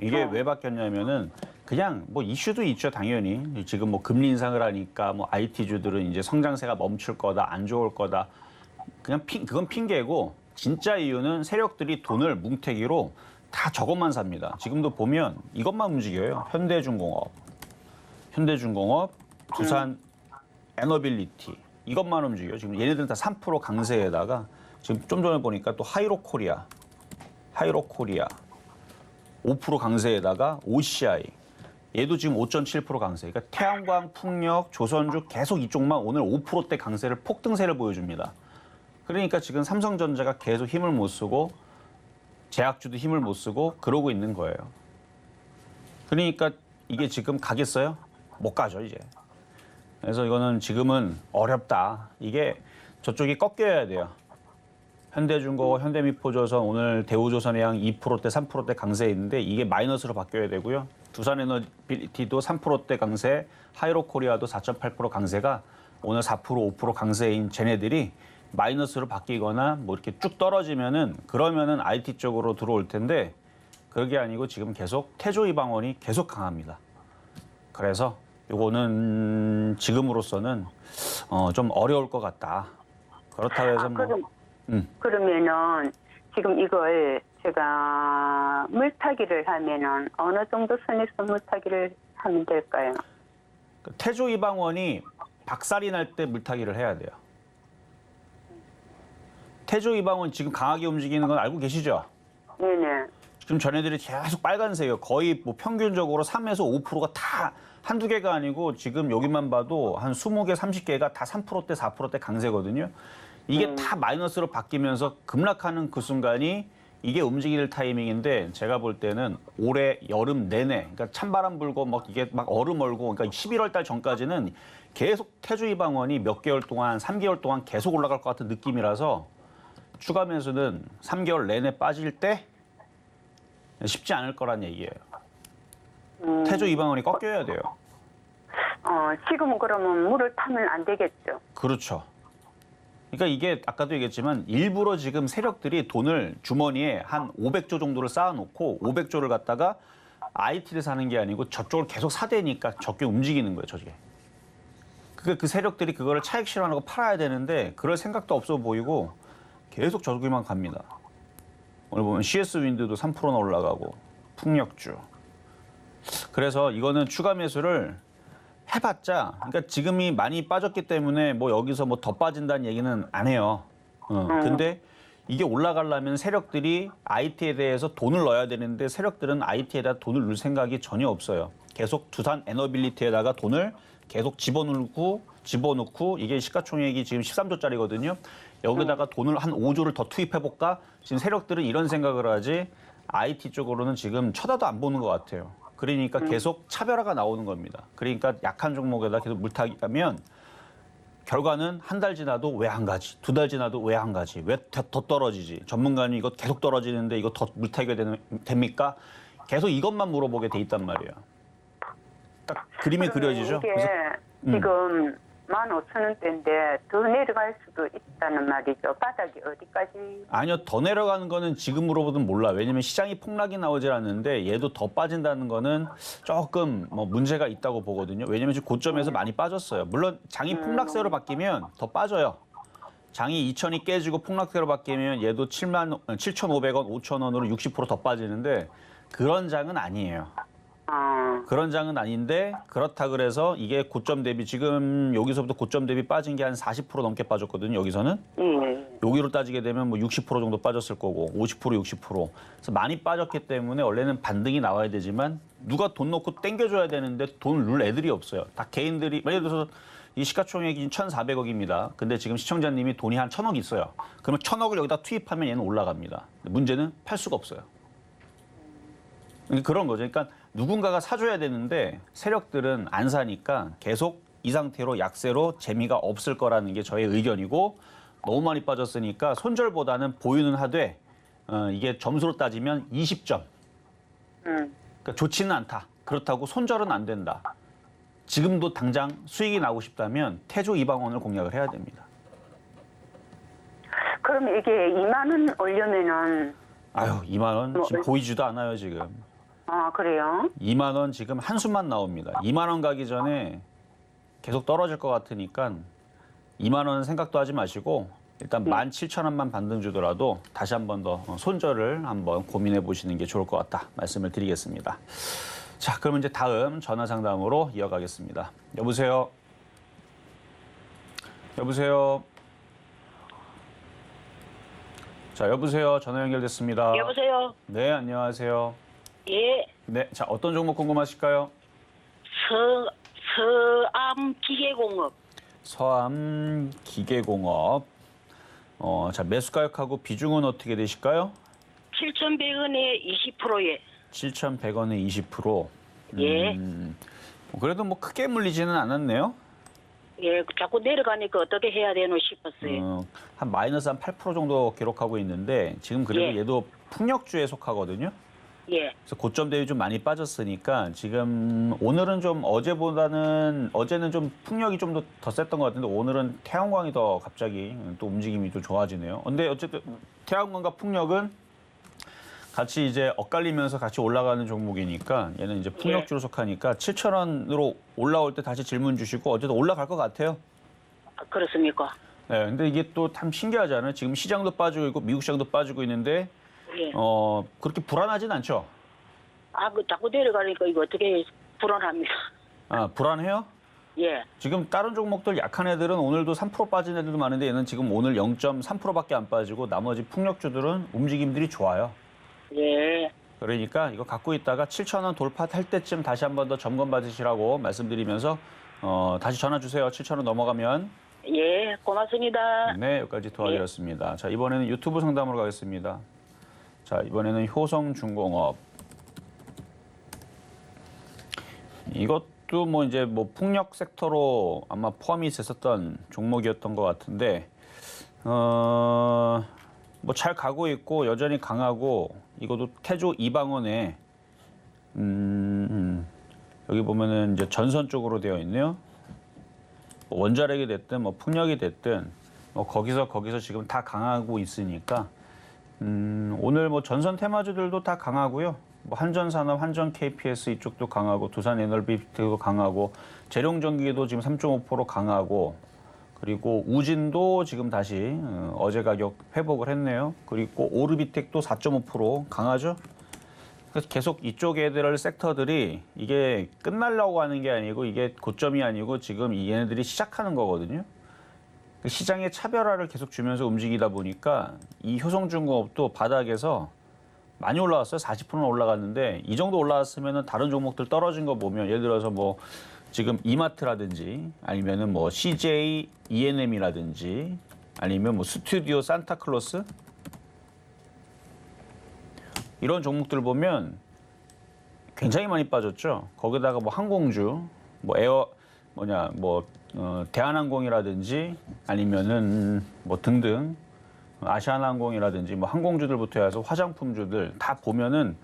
이게 왜 바뀌었냐면은 그냥 뭐 이슈도 있죠, 당연히. 지금 뭐 금리 인상을 하니까 뭐 IT주들은 이제 성장세가 멈출 거다, 안 좋을 거다. 그냥 그건 핑계고 진짜 이유는 세력들이 돈을 뭉태기로 다 저것만 삽니다. 지금도 보면 이것만 움직여요. 현대중공업, 두산 에너빌리티 이것만 움직여요. 지금 얘네들은 다 3% 강세에다가 지금 좀 전에 보니까 또 하이로코리아 5% 강세에다가 OCI 얘도 지금 5.7% 강세. 그러니까 태양광, 풍력, 조선주 계속 이쪽만 오늘 5%대 강세를 폭등세를 보여줍니다. 그러니까 지금 삼성전자가 계속 힘을 못 쓰고 제약주도 힘을 못 쓰고 그러고 있는 거예요. 그러니까 이게 지금 가겠어요? 못 가죠, 이제. 그래서 이거는 지금은 어렵다. 이게 저쪽이 꺾여야 돼요. 현대중공업, 현대미포조선, 오늘 대우조선해양 2%대, 3%대 강세에 있는데 이게 마이너스로 바뀌어야 되고요. 두산에너빌리티도 3%대 강세, 하이로코리아도 4.8% 강세가 오늘 4%, 5% 강세인 쟤네들이 마이너스로 바뀌거나 뭐 이렇게 쭉 떨어지면은 그러면은 IT 쪽으로 들어올 텐데 그게 아니고 지금 계속 태조이방원이 계속 강합니다. 그래서 요거는 지금으로서는 좀 어려울 것 같다. 그렇다고 해서 그러면은 지금 이걸 제가 물타기를 하면은 어느 정도 선에서 물타기를 하면 될까요? 태조이방원이 박살이 날 때 물타기를 해야 돼요. 태조이방원 지금 강하게 움직이는 건 알고 계시죠? 네네. 지금 전애들이 계속 빨간색이에요. 거의 뭐 평균적으로 3에서 5%가 다 한두 개가 아니고 지금 여기만 봐도 한 20개, 30개가 다 3%대, 4%대 강세거든요. 이게 다 마이너스로 바뀌면서 급락하는 그 순간이 이게 움직일 타이밍인데 제가 볼 때는 올해 여름 내내 그러니까 찬바람 불고 막 이게 막 얼음 얼고 그러니까 11월 달 전까지는 계속 태조이방원이 몇 개월 동안 3개월 동안 계속 올라갈 것 같은 느낌이라서 추가 매수는 3개월 내내 빠질 때 쉽지 않을 거란 얘기예요. 태조이방원이 꺾여야 돼요. 지금은 그러면 물을 타면 안 되겠죠? 그렇죠. 그러니까 이게 아까도 얘기했지만 일부러 지금 세력들이 돈을 주머니에 한 500조 정도를 쌓아놓고 500조를 갖다가 IT를 사는 게 아니고 저쪽을 계속 사대니까 저게 움직이는 거예요, 저게. 그 세력들이 그거를 차익 실현하고 팔아야 되는데 그럴 생각도 없어 보이고 계속 저기만 갑니다. 오늘 보면 CS 윈드도 3%나 올라가고 풍력주. 그래서 이거는 추가 매수를 해봤자, 그러니까 지금이 많이 빠졌기 때문에 뭐 여기서 뭐 더 빠진다는 얘기는 안 해요. 근데 이게 올라가려면 세력들이 IT에 대해서 돈을 넣어야 되는데 세력들은 IT에다 돈을 넣을 생각이 전혀 없어요. 계속 두산 에너빌리티에다가 돈을 계속 집어넣고 이게 시가총액이 지금 13조짜리거든요. 여기다가 돈을 한 5조를 더 투입해볼까? 지금 세력들은 이런 생각을 하지 IT 쪽으로는 지금 쳐다도 안 보는 것 같아요. 그러니까 계속 차별화가 나오는 겁니다. 그러니까 약한 종목에다 계속 물타기 하면 결과는 한 달 지나도 왜 한 가지, 2달 지나도 왜 한 가지, 왜 더 떨어지지? 전문가는 이거 계속 떨어지는데 이거 더 물타기가 됩니까? 계속 이것만 물어보게 돼 있단 말이에요. 딱 그림이 그려지죠? 이게 지금 15,000원대인데 더 내려갈 수도 있다는 말이죠. 바닥이 어디까지? 아니요, 더 내려가는 거는 지금으로보다는 몰라. 왜냐면 시장이 폭락이 나오질 않는데 얘도 더 빠진다는 거는 조금 뭐 문제가 있다고 보거든요. 왜냐면 지금 고점에서 많이 빠졌어요. 물론 장이 폭락세로 바뀌면 더 빠져요. 장이 2,000이 깨지고 폭락세로 바뀌면 얘도 7,500원, 5,000원으로 60%더 빠지는데 그런 장은 아니에요. 그런 장은 아닌데 그렇다 그래서 이게 고점 대비 지금 여기서부터 고점 대비 빠진 게 한 40% 넘게 빠졌거든요. 여기서는. 여기로 따지게 되면 뭐 60% 정도 빠졌을 거고 50%, 60%. 그래서 많이 빠졌기 때문에 원래는 반등이 나와야 되지만 누가 돈 넣고 땡겨줘야 되는데 돈을 넣을 애들이 없어요. 다 개인들이 예를 들어서 이 시가총액이 1,400억입니다. 근데 지금 시청자님이 돈이 한 1,000억 있어요. 그러면 1,000억을 여기다 투입하면 얘는 올라갑니다. 문제는 팔 수가 없어요. 그런 거죠. 그러니까 누군가가 사줘야 되는데 세력들은 안 사니까 계속 이 상태로 약세로 재미가 없을 거라는 게 저의 의견이고 너무 많이 빠졌으니까 손절보다는 보유는 하되 이게 점수로 따지면 20점. 그러니까 좋지는 않다. 그렇다고 손절은 안 된다. 지금도 당장 수익이 나고 싶다면 태조 이방원을 공략을 해야 됩니다. 그럼 이게 2만 원 올려면은 아유, 2만 원 지금 보이지도 않아요, 지금. 그래요? 2만 원 지금 한숨만 나옵니다. 2만 원 가기 전에 계속 떨어질 것 같으니까 2만 원 생각도 하지 마시고 일단 17,000원만 반등 주더라도 다시 한 번 더 손절을 한번 고민해 보시는 게 좋을 것 같다 말씀을 드리겠습니다. 자, 그럼 이제 다음 전화 상담으로 이어가겠습니다. 여보세요? 여보세요? 자, 여보세요? 전화 연결됐습니다. 여보세요? 네, 안녕하세요. 예, 네, 자, 어떤 종목 궁금하실까요? 서암 기계공업. 서암 기계공업. 자, 매수 가격하고 비중은 어떻게 되실까요? 7,100원에 20%에. 7,100원에 20%. 예. 그래도 뭐 크게 물리지는 않았네요. 예, 자꾸 내려가니까 어떻게 해야 되노 싶었어요. 한 마이너스 한 8% 정도 기록하고 있는데 지금 그래도 예. 얘도 풍력주에 속하거든요. 예, 그래서 고점 대비 좀 많이 빠졌으니까 지금 오늘은 좀 어제는 좀 풍력이 좀 더 셌던 것 같은데 오늘은 태양광이 더 갑자기 또 움직임이 좀 좋아지네요. 근데 어쨌든 태양광과 풍력은 같이 이제 엇갈리면서 같이 올라가는 종목이니까 얘는 이제 풍력주로 속하니까 7,000원으로 올라올 때 다시 질문 주시고 어쨌든 올라갈 것 같아요. 그렇습니까? 네, 근데 이게 또 참 신기하잖아요. 지금 시장도 빠지고 있고 미국 시장도 빠지고 있는데 예. 그렇게 불안하진 않죠? 자꾸 내려가니까 이거 어떻게 불안합니다. 아, 불안해요? 예, 지금 다른 종목들 약한 애들은 오늘도 3% 빠진 애들도 많은데 얘는 지금 오늘 0.3%밖에 안 빠지고 나머지 풍력주들은 움직임들이 좋아요. 예, 그러니까 이거 갖고 있다가 7,000원 돌파할 때쯤 다시 한 번 더 점검 받으시라고 말씀드리면서 다시 전화 주세요. 7,000원 넘어가면. 예, 고맙습니다. 네, 여기까지 도와드렸습니다. 자, 이번에는 유튜브 상담으로 가겠습니다. 자, 이번에는 효성중공업. 이것도 뭐 이제 뭐 풍력 섹터로 아마 포함이 됐었던 종목이었던 것 같은데, 뭐 잘 가고 있고 여전히 강하고 이것도 태조 이방원에 여기 보면은 이제 전선 쪽으로 되어 있네요. 뭐 원자력이 됐든 뭐 풍력이 됐든 뭐 거기서 지금 다 강하고 있으니까 오늘 뭐 전선 테마주들도 다 강하고요. 뭐 한전산업, 한전 KPS 이쪽도 강하고 두산 에너비도 강하고 재룡전기도 지금 3.5% 강하고 그리고 우진도 지금 다시 어제 가격 회복을 했네요. 그리고 오르비텍도 4.5% 강하죠. 그래서 계속 이쪽 애들 섹터들이 이게 끝나려고 하는 게 아니고 이게 고점이 아니고 지금 이 얘네들이 시작하는 거거든요. 시장의 차별화를 계속 주면서 움직이다 보니까 이 효성중공업도 바닥에서 많이 올라왔어요. 40%는 올라갔는데 이 정도 올라왔으면 다른 종목들 떨어진 거 보면 예를 들어서 뭐 지금 이마트라든지 아니면은 뭐 CJ ENM이라든지 아니면 뭐 스튜디오 산타클로스 이런 종목들 보면 굉장히 많이 빠졌죠. 거기다가 뭐 항공주, 뭐 대한항공이라든지 아니면은 뭐 등등 아시아나항공이라든지 뭐 항공주들부터 해서 화장품주들 다 보면은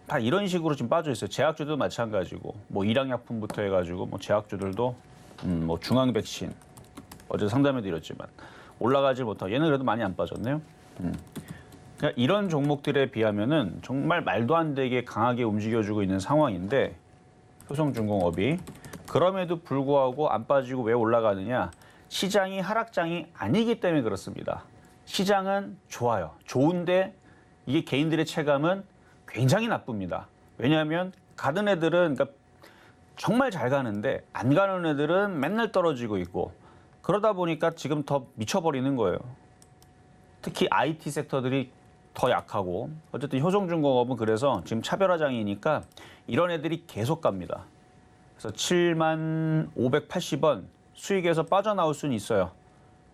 다 이런 식으로 지금 빠져 있어요. 제약주도 마찬가지고 뭐 일양약품부터 해가지고 뭐 제약주들도 뭐 중앙백신 어제 상담해 드렸지만 올라가지 못하고 얘는 그래도 많이 안 빠졌네요. 그러니까 이런 종목들에 비하면은 정말 말도 안 되게 강하게 움직여주고 있는 상황인데 효성중공업이 그럼에도 불구하고 안 빠지고 왜 올라가느냐? 시장이 하락장이 아니기 때문에 그렇습니다. 시장은 좋아요. 좋은데 이게 개인들의 체감은 굉장히 나쁩니다. 왜냐하면 가는 애들은 그러니까 정말 잘 가는데 안 가는 애들은 맨날 떨어지고 있고 그러다 보니까 지금 더 미쳐버리는 거예요. 특히 IT 섹터들이 더 약하고 어쨌든 효성중공업은 그래서 지금 차별화장이니까 이런 애들이 계속 갑니다. 그래서 7만 580원 수익에서 빠져나올 수는 있어요.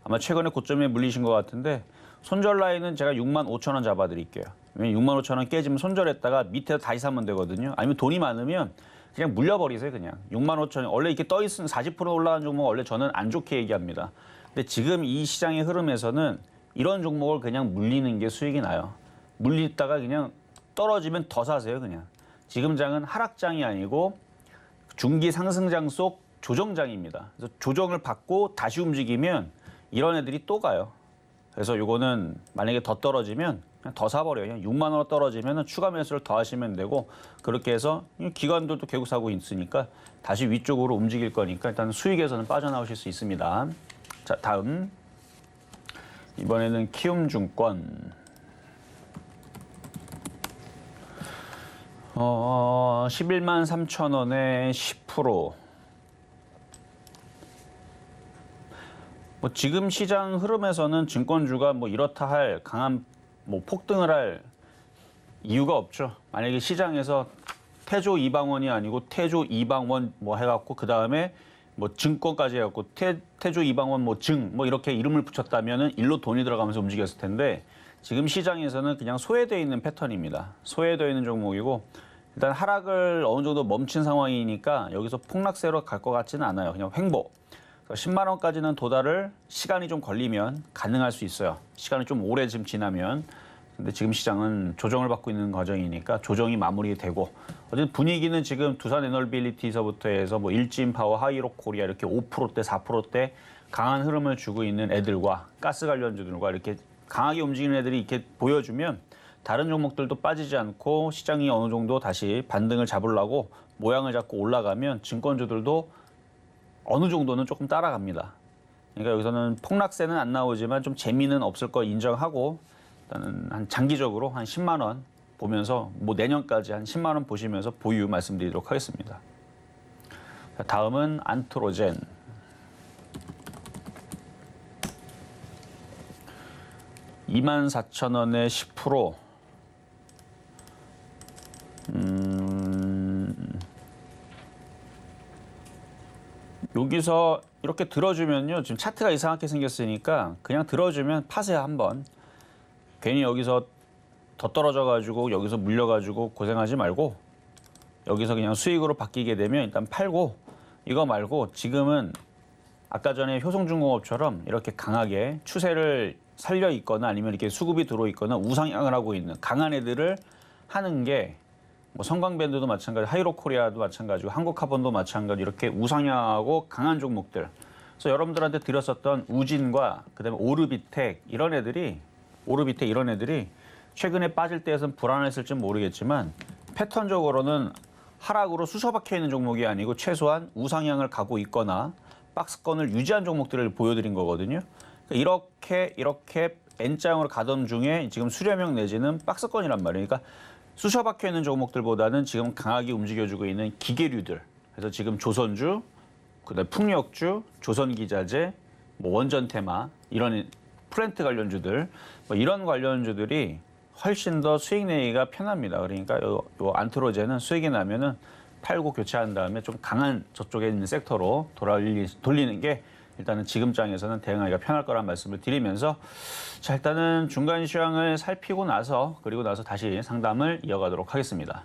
아마 최근에 고점에 물리신 것 같은데 손절 라인은 제가 6만 5천 원 잡아드릴게요. 왜냐면 6만 5천 원 깨지면 손절했다가 밑에서 다시 사면 되거든요. 아니면 돈이 많으면 그냥 물려버리세요. 그냥 6만 5천 원. 원래 이렇게 떠있으면 40% 올라간 종목 원래 저는 안 좋게 얘기합니다. 근데 지금 이 시장의 흐름에서는 이런 종목을 그냥 물리는 게 수익이 나요. 물리다가 그냥 떨어지면 더 사세요. 그냥. 지금 장은 하락장이 아니고 중기 상승장 속 조정장입니다. 그래서 조정을 받고 다시 움직이면 이런 애들이 또 가요. 그래서 요거는 만약에 더 떨어지면 그냥 더 사버려요. 그냥 6만 원 떨어지면 추가 매수를 더 하시면 되고 그렇게 해서 기관들도 계속 사고 있으니까 다시 위쪽으로 움직일 거니까 일단 수익에서는 빠져나오실 수 있습니다. 자, 다음. 이번에는 키움증권. 11만 3천 원에 10%. 뭐 지금 시장 흐름에서는 증권주가 뭐 이렇다 할 강한 뭐 폭등을 할 이유가 없죠. 만약에 시장에서 태조 이방원이 아니고 태조 이방원 뭐 해갖고 그 다음에 뭐 증권까지 해갖고 태조 이방원 뭐 증 뭐 이렇게 이름을 붙였다면은 일로 돈이 들어가면서 움직였을 텐데 지금 시장에서는 그냥 소외되어 있는 패턴입니다. 소외되어 있는 종목이고 일단 하락을 어느 정도 멈춘 상황이니까 여기서 폭락세로 갈 것 같지는 않아요. 그냥 횡보. 10만 원까지는 도달을 시간이 좀 걸리면 가능할 수 있어요. 시간이 좀 오래 지금 지나면. 근데 지금 시장은 조정을 받고 있는 과정이니까 조정이 마무리되고 어쨌든 분위기는 지금 두산 에너빌리티서부터 해서 뭐 일진파워, 하이로코리아 이렇게 5%대, 4%대 강한 흐름을 주고 있는 애들과 가스 관련주들과 이렇게 강하게 움직이는 애들이 이렇게 보여주면 다른 종목들도 빠지지 않고 시장이 어느 정도 다시 반등을 잡으려고 모양을 잡고 올라가면 증권주들도 어느 정도는 조금 따라갑니다. 그러니까 여기서는 폭락세는 안 나오지만 좀 재미는 없을 거 인정하고 일단은 한 장기적으로 한 10만 원 보면서 뭐 내년까지 한 10만 원 보시면서 보유 말씀드리도록 하겠습니다. 자, 다음은 안트로젠. (24,000원에 10%) 여기서 이렇게 들어주면요. 지금 차트가 이상하게 생겼으니까 그냥 들어주면 파세요 한번. 괜히 여기서 더 떨어져가지고 여기서 물려가지고 고생하지 말고 여기서 그냥 수익으로 바뀌게 되면 일단 팔고 이거 말고 지금은 아까 전에 효성중공업처럼 이렇게 강하게 추세를 살려 있거나 아니면 이렇게 수급이 들어 있거나 우상향을 하고 있는 강한 애들을 하는 게 뭐 성광밴드도 마찬가지, 하이로코리아도 마찬가지고 한국카본도 마찬가지 이렇게 우상향하고 강한 종목들. 그래서 여러분들한테 드렸었던 우진과 그다음에 오르비텍 이런 애들이 최근에 빠질 때에선 불안했을지 모르겠지만 패턴적으로는 하락으로 수서박혀 있는 종목이 아니고 최소한 우상향을 가고 있거나 박스권을 유지한 종목들을 보여드린 거거든요. 이렇게 N장으로 가던 중에 지금 수렴형 내지는 박스권이란 말이에요. 그러니까 수셔박혀 있는 종목들보다는 지금 강하게 움직여주고 있는 기계류들. 그래서 지금 조선주, 그다음에 풍력주, 조선기자재, 뭐 원전테마 이런 프렌트 관련주들, 뭐 이런 관련주들이 훨씬 더 수익 내기가 편합니다. 그러니까 요 안트로젠은 수익이 나면은 팔고 교체한 다음에 좀 강한 저쪽에 있는 섹터로 돌리는 게 일단은 지금 장에서는 대응하기가 편할 거란 말씀을 드리면서 자 일단은 중간 시황을 살피고 나서 그리고 나서 다시 상담을 이어가도록 하겠습니다.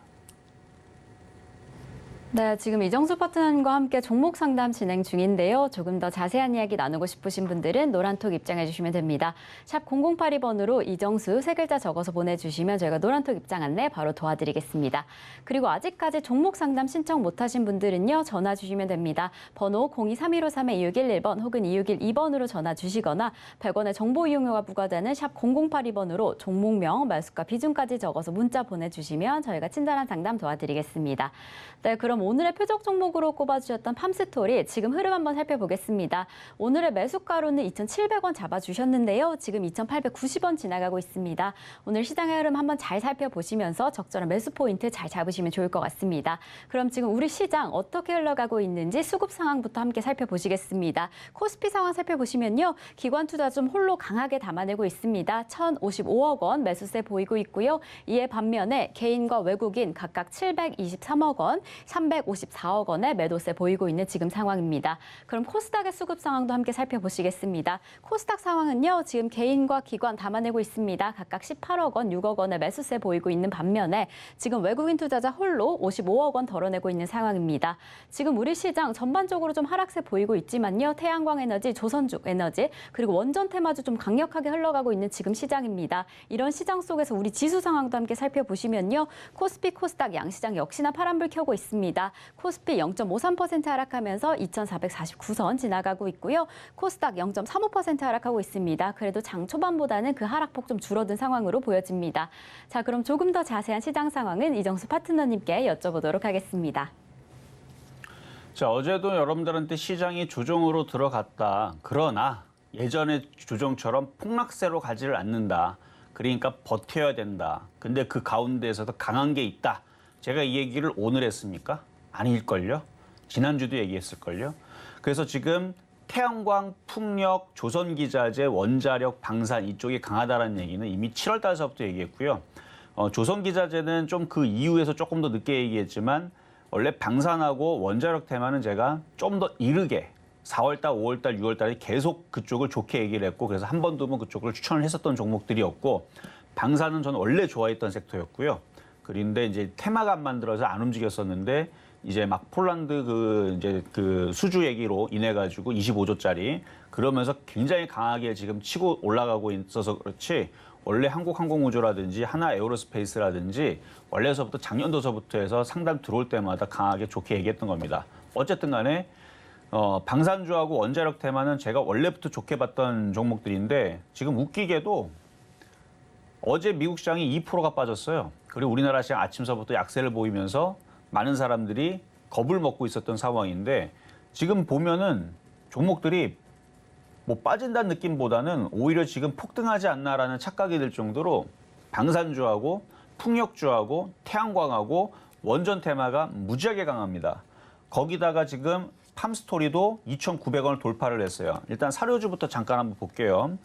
네, 지금 이정수 파트너님과 함께 종목 상담 진행 중인데요. 조금 더 자세한 이야기 나누고 싶으신 분들은 노란톡 입장해 주시면 됩니다. 샵 0082번으로 이정수 세 글자 적어서 보내주시면 저희가 노란톡 입장 안내 바로 도와드리겠습니다. 그리고 아직까지 종목 상담 신청 못하신 분들은요. 전화 주시면 됩니다. 번호 023153-2611번 혹은 2612번으로 전화 주시거나 100원의 정보 이용료가 부과되는 샵 0082번으로 종목명, 말수가 비중까지 적어서 문자 보내주시면 저희가 친절한 상담 도와드리겠습니다. 네, 그럼 오늘의 표적 종목으로 꼽아주셨던 팜스토리 지금 흐름 한번 살펴보겠습니다. 오늘의 매수가로는 2,700원 잡아주셨는데요. 지금 2,890원 지나가고 있습니다. 오늘 시장의 흐름 한번 잘 살펴보시면서 적절한 매수 포인트 잘 잡으시면 좋을 것 같습니다. 그럼 지금 우리 시장 어떻게 흘러가고 있는지 수급 상황부터 함께 살펴보시겠습니다. 코스피 상황 살펴보시면요. 기관 투자 좀 홀로 강하게 담아내고 있습니다. 1,055억 원 매수세 보이고 있고요. 이에 반면에 개인과 외국인 각각 723억 원, 354억 원의 매도세 보이고 있는 지금 상황입니다. 그럼 코스닥의 수급 상황도 함께 살펴보시겠습니다. 코스닥 상황은요. 지금 개인과 기관 담아내고 있습니다. 각각 18억 원, 6억 원의 매수세 보이고 있는 반면에 지금 외국인 투자자 홀로 55억 원 덜어내고 있는 상황입니다. 지금 우리 시장 전반적으로 좀 하락세 보이고 있지만요. 태양광 에너지, 조선주 에너지, 그리고 원전 테마주 좀 강력하게 흘러가고 있는 지금 시장입니다. 이런 시장 속에서 우리 지수 상황도 함께 살펴보시면요. 코스피, 코스닥 양시장 역시나 파란불 켜고 있습니다. 코스피 0.53% 하락하면서 2,449선 지나가고 있고요. 코스닥 0.35% 하락하고 있습니다. 그래도 장 초반보다는 그 하락폭 좀 줄어든 상황으로 보여집니다. 자, 그럼 조금 더 자세한 시장 상황은 이정수 파트너님께 여쭤보도록 하겠습니다. 자, 어제도 여러분들한테 시장이 조정으로 들어갔다. 그러나 예전의 조정처럼 폭락세로 가지를 않는다. 그러니까 버텨야 된다. 근데 그 가운데에서도 강한 게 있다. 제가 이 얘기를 오늘 했습니까? 아닐걸요? 지난주도 얘기했을걸요? 그래서 지금 태양광, 풍력, 조선기자재, 원자력, 방산 이쪽이 강하다는 얘기는 이미 7월 달서부터 얘기했고요. 조선기자재는 좀 그 이후에서 조금 더 늦게 얘기했지만 원래 방산하고 원자력 테마는 제가 좀 더 이르게 4월 달, 5월 달, 6월 달에 계속 그쪽을 좋게 얘기를 했고 그래서 한 번, 두 번 그쪽을 추천을 했었던 종목들이었고 방산은 저는 원래 좋아했던 섹터였고요. 그런데 이제 테마가 안 만들어서 안 움직였었는데 이제 막 폴란드 그 수주 얘기로 인해 가지고 25조짜리 그러면서 굉장히 강하게 지금 치고 올라가고 있어서 그렇지 원래 한국항공우주라든지 하나에어로스페이스라든지 원래서부터 작년도서부터 해서 상담 들어올 때마다 강하게 좋게 얘기했던 겁니다. 어쨌든 간에 방산주하고 원자력 테마는 제가 원래부터 좋게 봤던 종목들인데 지금 웃기게도 어제 미국 시장이 2%가 빠졌어요. 그리고 우리나라 시장 아침서부터 약세를 보이면서 많은 사람들이 겁을 먹고 있었던 상황인데 지금 보면은 종목들이 뭐 빠진다는 느낌보다는 오히려 지금 폭등하지 않나라는 착각이 들 정도로 방산주하고 풍력주하고 태양광하고 원전 테마가 무지하게 강합니다. 거기다가 지금 팜스토리도 2,900원을 돌파를 했어요. 일단 사료주부터 잠깐 한번 볼게요.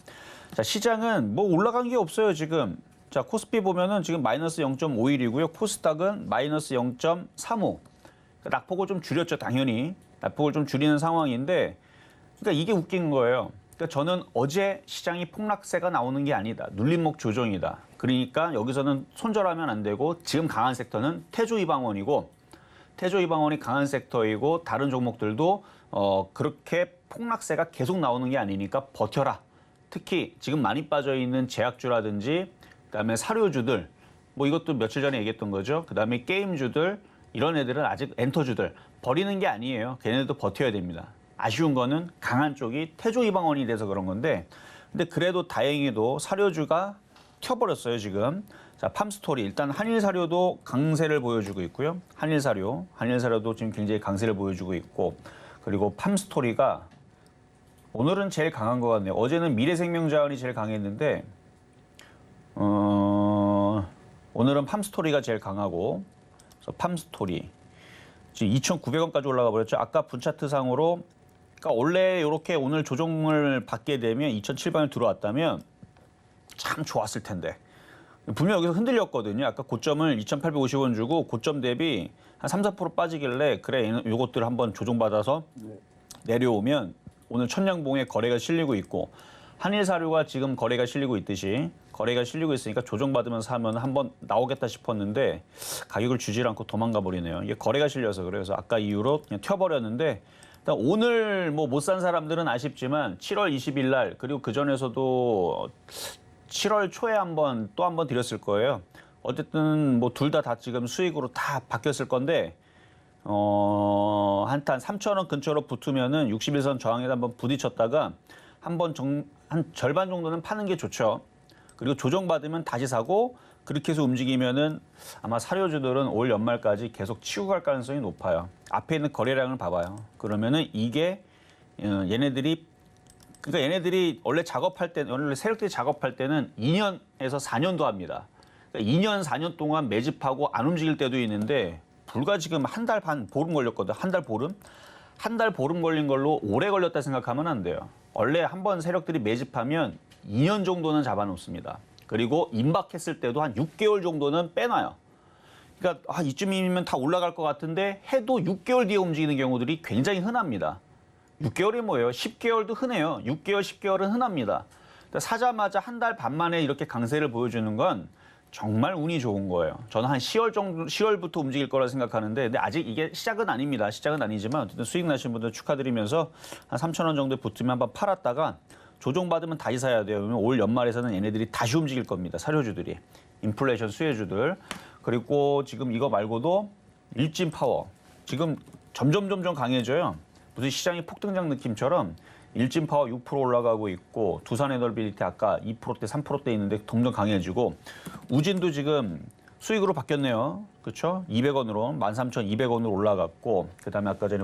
자, 시장은 뭐 올라간 게 없어요, 지금. 자, 코스피 보면은 지금 마이너스 0.51이고요. 코스닥은 마이너스 0.35. 낙폭을 좀 줄였죠, 당연히. 낙폭을 좀 줄이는 상황인데, 그러니까 이게 웃긴 거예요. 그러니까 저는 어제 시장이 폭락세가 나오는 게 아니다. 눌림목 조정이다. 그러니까 여기서는 손절하면 안 되고 지금 강한 섹터는 태조이방원이고 태조이방원이 강한 섹터이고 다른 종목들도 그렇게 폭락세가 계속 나오는 게 아니니까 버텨라. 특히 지금 많이 빠져있는 제약주라든지 그다음에 사료주들 뭐 이것도 며칠 전에 얘기했던 거죠. 그다음에 게임주들 이런 애들은 아직 엔터주들 버리는 게 아니에요. 걔네들도 버텨야 됩니다. 아쉬운 거는 강한 쪽이 태조이방원이 돼서 그런 건데 근데 그래도 다행히도 사료주가 튀어버렸어요 지금. 자, 팜스토리 일단 한일사료도 강세를 보여주고 있고요. 한일사료도 지금 굉장히 강세를 보여주고 있고 그리고 팜스토리가 오늘은 제일 강한 것 같네요. 어제는 미래생명자원이 제일 강했는데 오늘은 팜스토리가 제일 강하고 그래서 팜스토리 지금 2,900원까지 올라가 버렸죠. 아까 분차트상으로 그러니까 원래 이렇게 오늘 조정을 받게 되면 2,700원을 들어왔다면 참 좋았을 텐데 분명 여기서 흔들렸거든요. 아까 고점을 2,850원 주고 고점 대비 한 3, 4% 빠지길래 그래 이것들 한번 조정받아서 내려오면 오늘 천냥봉에 거래가 실리고 있고 한일사료가 지금 거래가 실리고 있듯이 거래가 실리고 있으니까 조정받으면서 사면 한번 나오겠다 싶었는데 가격을 주질 않고 도망가 버리네요. 이게 거래가 실려서 그래서 아까 이후로 그냥 튀어버렸는데 일단 오늘 뭐 못 산 사람들은 아쉽지만 7월 20일 날 그리고 그 전에서도 7월 초에 또 한 번 드렸을 거예요. 어쨌든 뭐 둘 다 지금 수익으로 다 바뀌었을 건데 한탄 3,000원 근처로 붙으면은 61선 저항에 한번 부딪혔다가 한 절반 정도는 파는 게 좋죠. 그리고 조정받으면 다시 사고 그렇게 해서 움직이면은 아마 사료주들은 올 연말까지 계속 치고 갈 가능성이 높아요. 앞에 있는 거래량을 봐봐요. 그러면은 이게 얘네들이 원래 원래 세력들이 작업할 때는 2년에서 4년도 합니다. 그러니까 2년, 4년 동안 매집하고 안 움직일 때도 있는데 불과 지금 한 달 반, 보름 걸렸거든. 한 달 보름? 한 달 보름 걸린 걸로 오래 걸렸다 생각하면 안 돼요. 원래 한번 세력들이 매집하면 2년 정도는 잡아놓습니다. 그리고 임박했을 때도 한 6개월 정도는 빼놔요. 그러니까 이쯤이면 다 올라갈 것 같은데 해도 6개월 뒤에 움직이는 경우들이 굉장히 흔합니다. 6개월이 뭐예요? 10개월도 흔해요. 6개월, 10개월은 흔합니다. 그러니까 사자마자 한 달 반 만에 이렇게 강세를 보여주는 건 정말 운이 좋은 거예요. 저는 한 10월부터 움직일 거라 생각하는데 근데 아직 이게 시작은 아닙니다. 시작은 아니지만 어쨌든 수익 나신 분들 축하드리면서 한 3,000원 정도에 붙으면 한번 팔았다가 조정받으면 다시 사야 돼요. 그러면 올 연말에서는 얘네들이 다시 움직일 겁니다. 사료주들이. 인플레이션 수혜주들. 그리고 지금 이거 말고도 일진 파워. 지금 점점 강해져요. 무슨 시장이 폭등장 느낌처럼 일진 파워 6% 올라가고 있고 두산 에너빌리티 아까 2%대 3%대 있는데 점점 강해지고 우진도 지금 수익으로 바뀌었네요. 그렇죠? 200원으로 13,200원으로 올라갔고 그다음에 아까 전에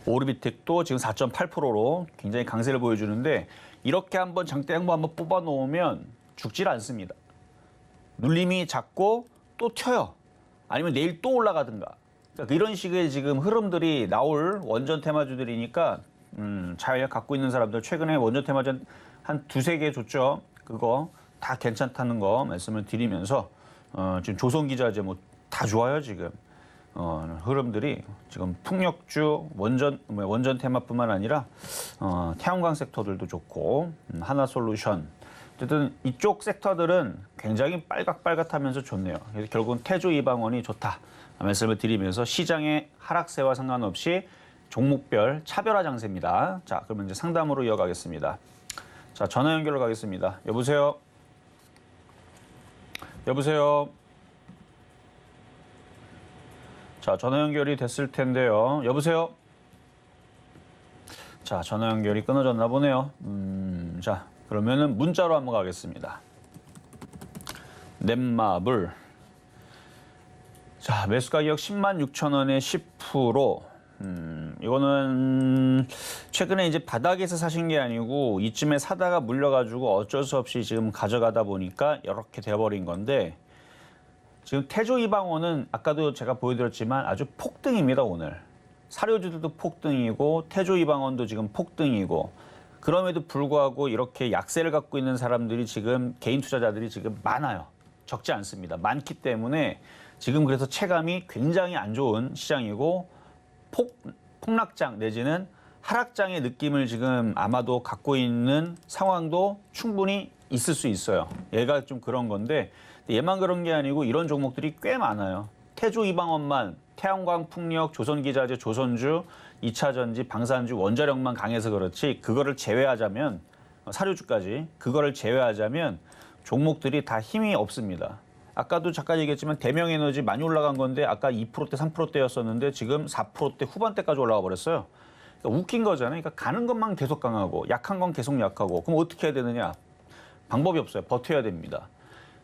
오르비텍도 지금 4.8%로 굉장히 강세를 보여주는데 이렇게 한번 장대 양보 한번 뽑아 놓으면 죽질 않습니다. 눌림이 작고 또 튀어요. 아니면 내일 또 올라가든가. 그러니까 이런 식의 지금 흐름들이 나올 원전 테마주들이니까 잘 갖고 있는 사람들 최근에 원전 테마주 한 두세 개 줬죠. 그거 다 괜찮다는 거 말씀을 드리면서 지금 조선기자재 뭐 다 좋아요 지금. 흐름들이 지금 풍력주, 원전 테마뿐만 아니라 태양광 섹터들도 좋고 하나솔루션 어쨌든 이쪽 섹터들은 굉장히 빨갛하면서 좋네요. 그래서 결국은 태조 이방원이 좋다 말씀을 드리면서 시장의 하락세와 상관없이 종목별 차별화 장세입니다. 자, 그러면 이제 상담으로 이어가겠습니다. 자, 전화 연결로 가겠습니다. 여보세요? 여보세요? 자, 전화 연결이 됐을 텐데요. 여보세요? 자, 전화 연결이 끊어졌나 보네요. 자, 그러면은 문자로 한번 가겠습니다. 넷마블. 자, 매수 가격 106,000원에 10%. 이거는 최근에 이제 바닥에서 사신 게 아니고 이쯤에 사다가 물려가지고 어쩔 수 없이 지금 가져가다 보니까 이렇게 돼버린 건데 지금 태조 이방원은 아까도 제가 보여드렸지만 아주 폭등입니다, 오늘. 사료주들도 폭등이고 태조 이방원도 지금 폭등이고 그럼에도 불구하고 이렇게 약세를 갖고 있는 사람들이 지금 개인 투자자들이 지금 많아요. 적지 않습니다. 많기 때문에 지금 그래서 체감이 굉장히 안 좋은 시장이고 폭락장 내지는 하락장의 느낌을 지금 아마도 갖고 있는 상황도 충분히 있을 수 있어요. 얘가 좀 그런 건데 얘만 그런 게 아니고 이런 종목들이 꽤 많아요. 태조 이방원만 태양광, 풍력, 조선기자재, 조선주, 2차전지, 방산주, 원자력만 강해서 그렇지 그거를 제외하자면 사료주까지 그거를 제외하자면 종목들이 다 힘이 없습니다. 아까도 잠깐 얘기했지만 대명에너지 많이 올라간 건데 아까 2%대, 3%대였었는데 지금 4%대 후반대까지 올라가 버렸어요. 그러니까 웃긴 거잖아요. 그러니까 가는 것만 계속 강하고 약한 건 계속 약하고 그럼 어떻게 해야 되느냐? 방법이 없어요. 버텨야 됩니다.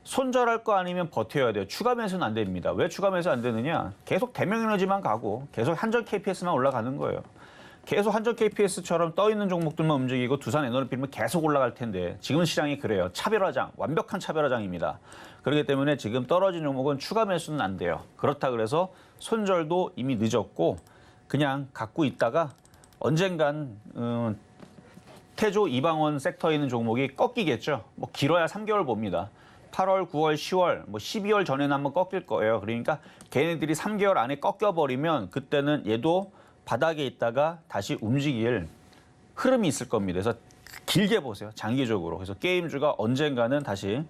손절할 거 아니면 버텨야 돼요. 추가 매수는 안 됩니다. 왜 추가 매수 안 되느냐? 계속 대명에너지만 가고 계속 한전 KPS만 올라가는 거예요. 계속 한전 KPS처럼 떠 있는 종목들만 움직이고 두산 에너지비는 계속 올라갈 텐데 지금 시장이 그래요. 차별화장, 완벽한 차별화장입니다. 그렇기 때문에 지금 떨어진 종목은 추가 매수는 안 돼요. 그렇다 그래서 손절도 이미 늦었고 그냥 갖고 있다가 언젠간 태조 이방원 섹터에 있는 종목이 꺾이겠죠. 뭐 길어야 3개월 봅니다. 8월, 9월, 10월, 뭐 12월 전에는 한번 꺾일 거예요. 그러니까 걔네들이 3개월 안에 꺾여버리면 그때는 얘도 바닥에 있다가 다시 움직일 흐름이 있을 겁니다. 그래서 길게 보세요. 장기적으로. 그래서 게임주가 언젠가는 다시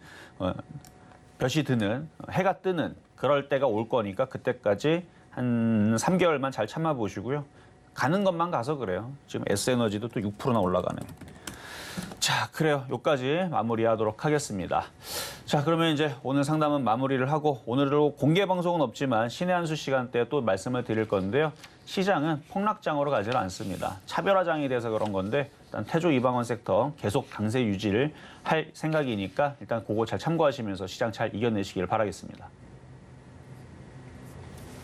볕이 드는, 해가 뜨는 그럴 때가 올 거니까 그때까지 한 3개월만 잘 참아 보시고요. 가는 것만 가서 그래요. 지금 S에너지도 또 6%나 올라가네요. 자, 그래요. 여기까지 마무리하도록 하겠습니다. 자, 그러면 이제 오늘 상담은 마무리를 하고 오늘도 공개 방송은 없지만 신의 한 수 시간대에 또 말씀을 드릴 건데요. 시장은 폭락장으로 가지는 않습니다. 차별화장이 돼서 그런 건데 일단 태조 이방원 섹터 계속 강세 유지를 할 생각이니까 일단 그거 잘 참고하시면서 시장 잘 이겨내시길 바라겠습니다.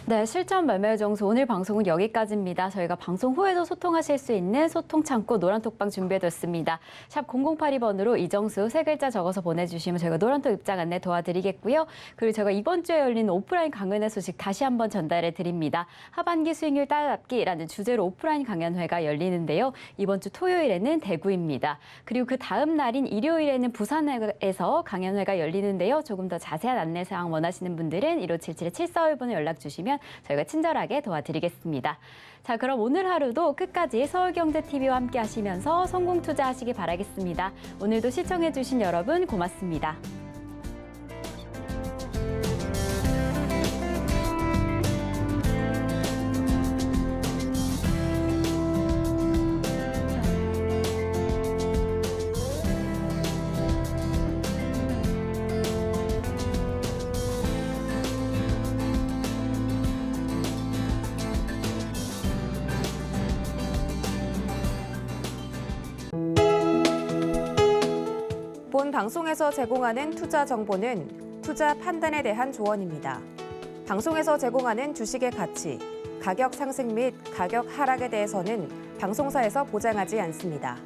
네, 실전 매매 정수 오늘 방송은 여기까지입니다. 저희가 방송 후에도 소통하실 수 있는 소통 창고 노란톡방 준비해뒀습니다. 샵 0082번으로 이정수 세 글자 적어서 보내주시면 저희가 노란톡 입장 안내 도와드리겠고요. 그리고 제가 이번 주에 열린 오프라인 강연회 소식 다시 한번 전달해 드립니다. 하반기 수익률 따라잡기라는 주제로 오프라인 강연회가 열리는데요. 이번 주 토요일에는 대구입니다. 그리고 그 다음 날인 일요일에는 부산에서 강연회가 열리는데요. 조금 더 자세한 안내사항 원하시는 분들은 1577-7451번에 연락 주시면 저희가 친절하게 도와드리겠습니다. 자, 그럼 오늘 하루도 끝까지 서울경제TV와 함께 하시면서 성공 투자하시기 바라겠습니다. 오늘도 시청해주신 여러분 고맙습니다. 본 방송에서 제공하는 투자 정보는 투자 판단에 대한 조언입니다. 방송에서 제공하는 주식의 가치, 가격 상승 및 가격 하락에 대해서는 방송사에서 보장하지 않습니다.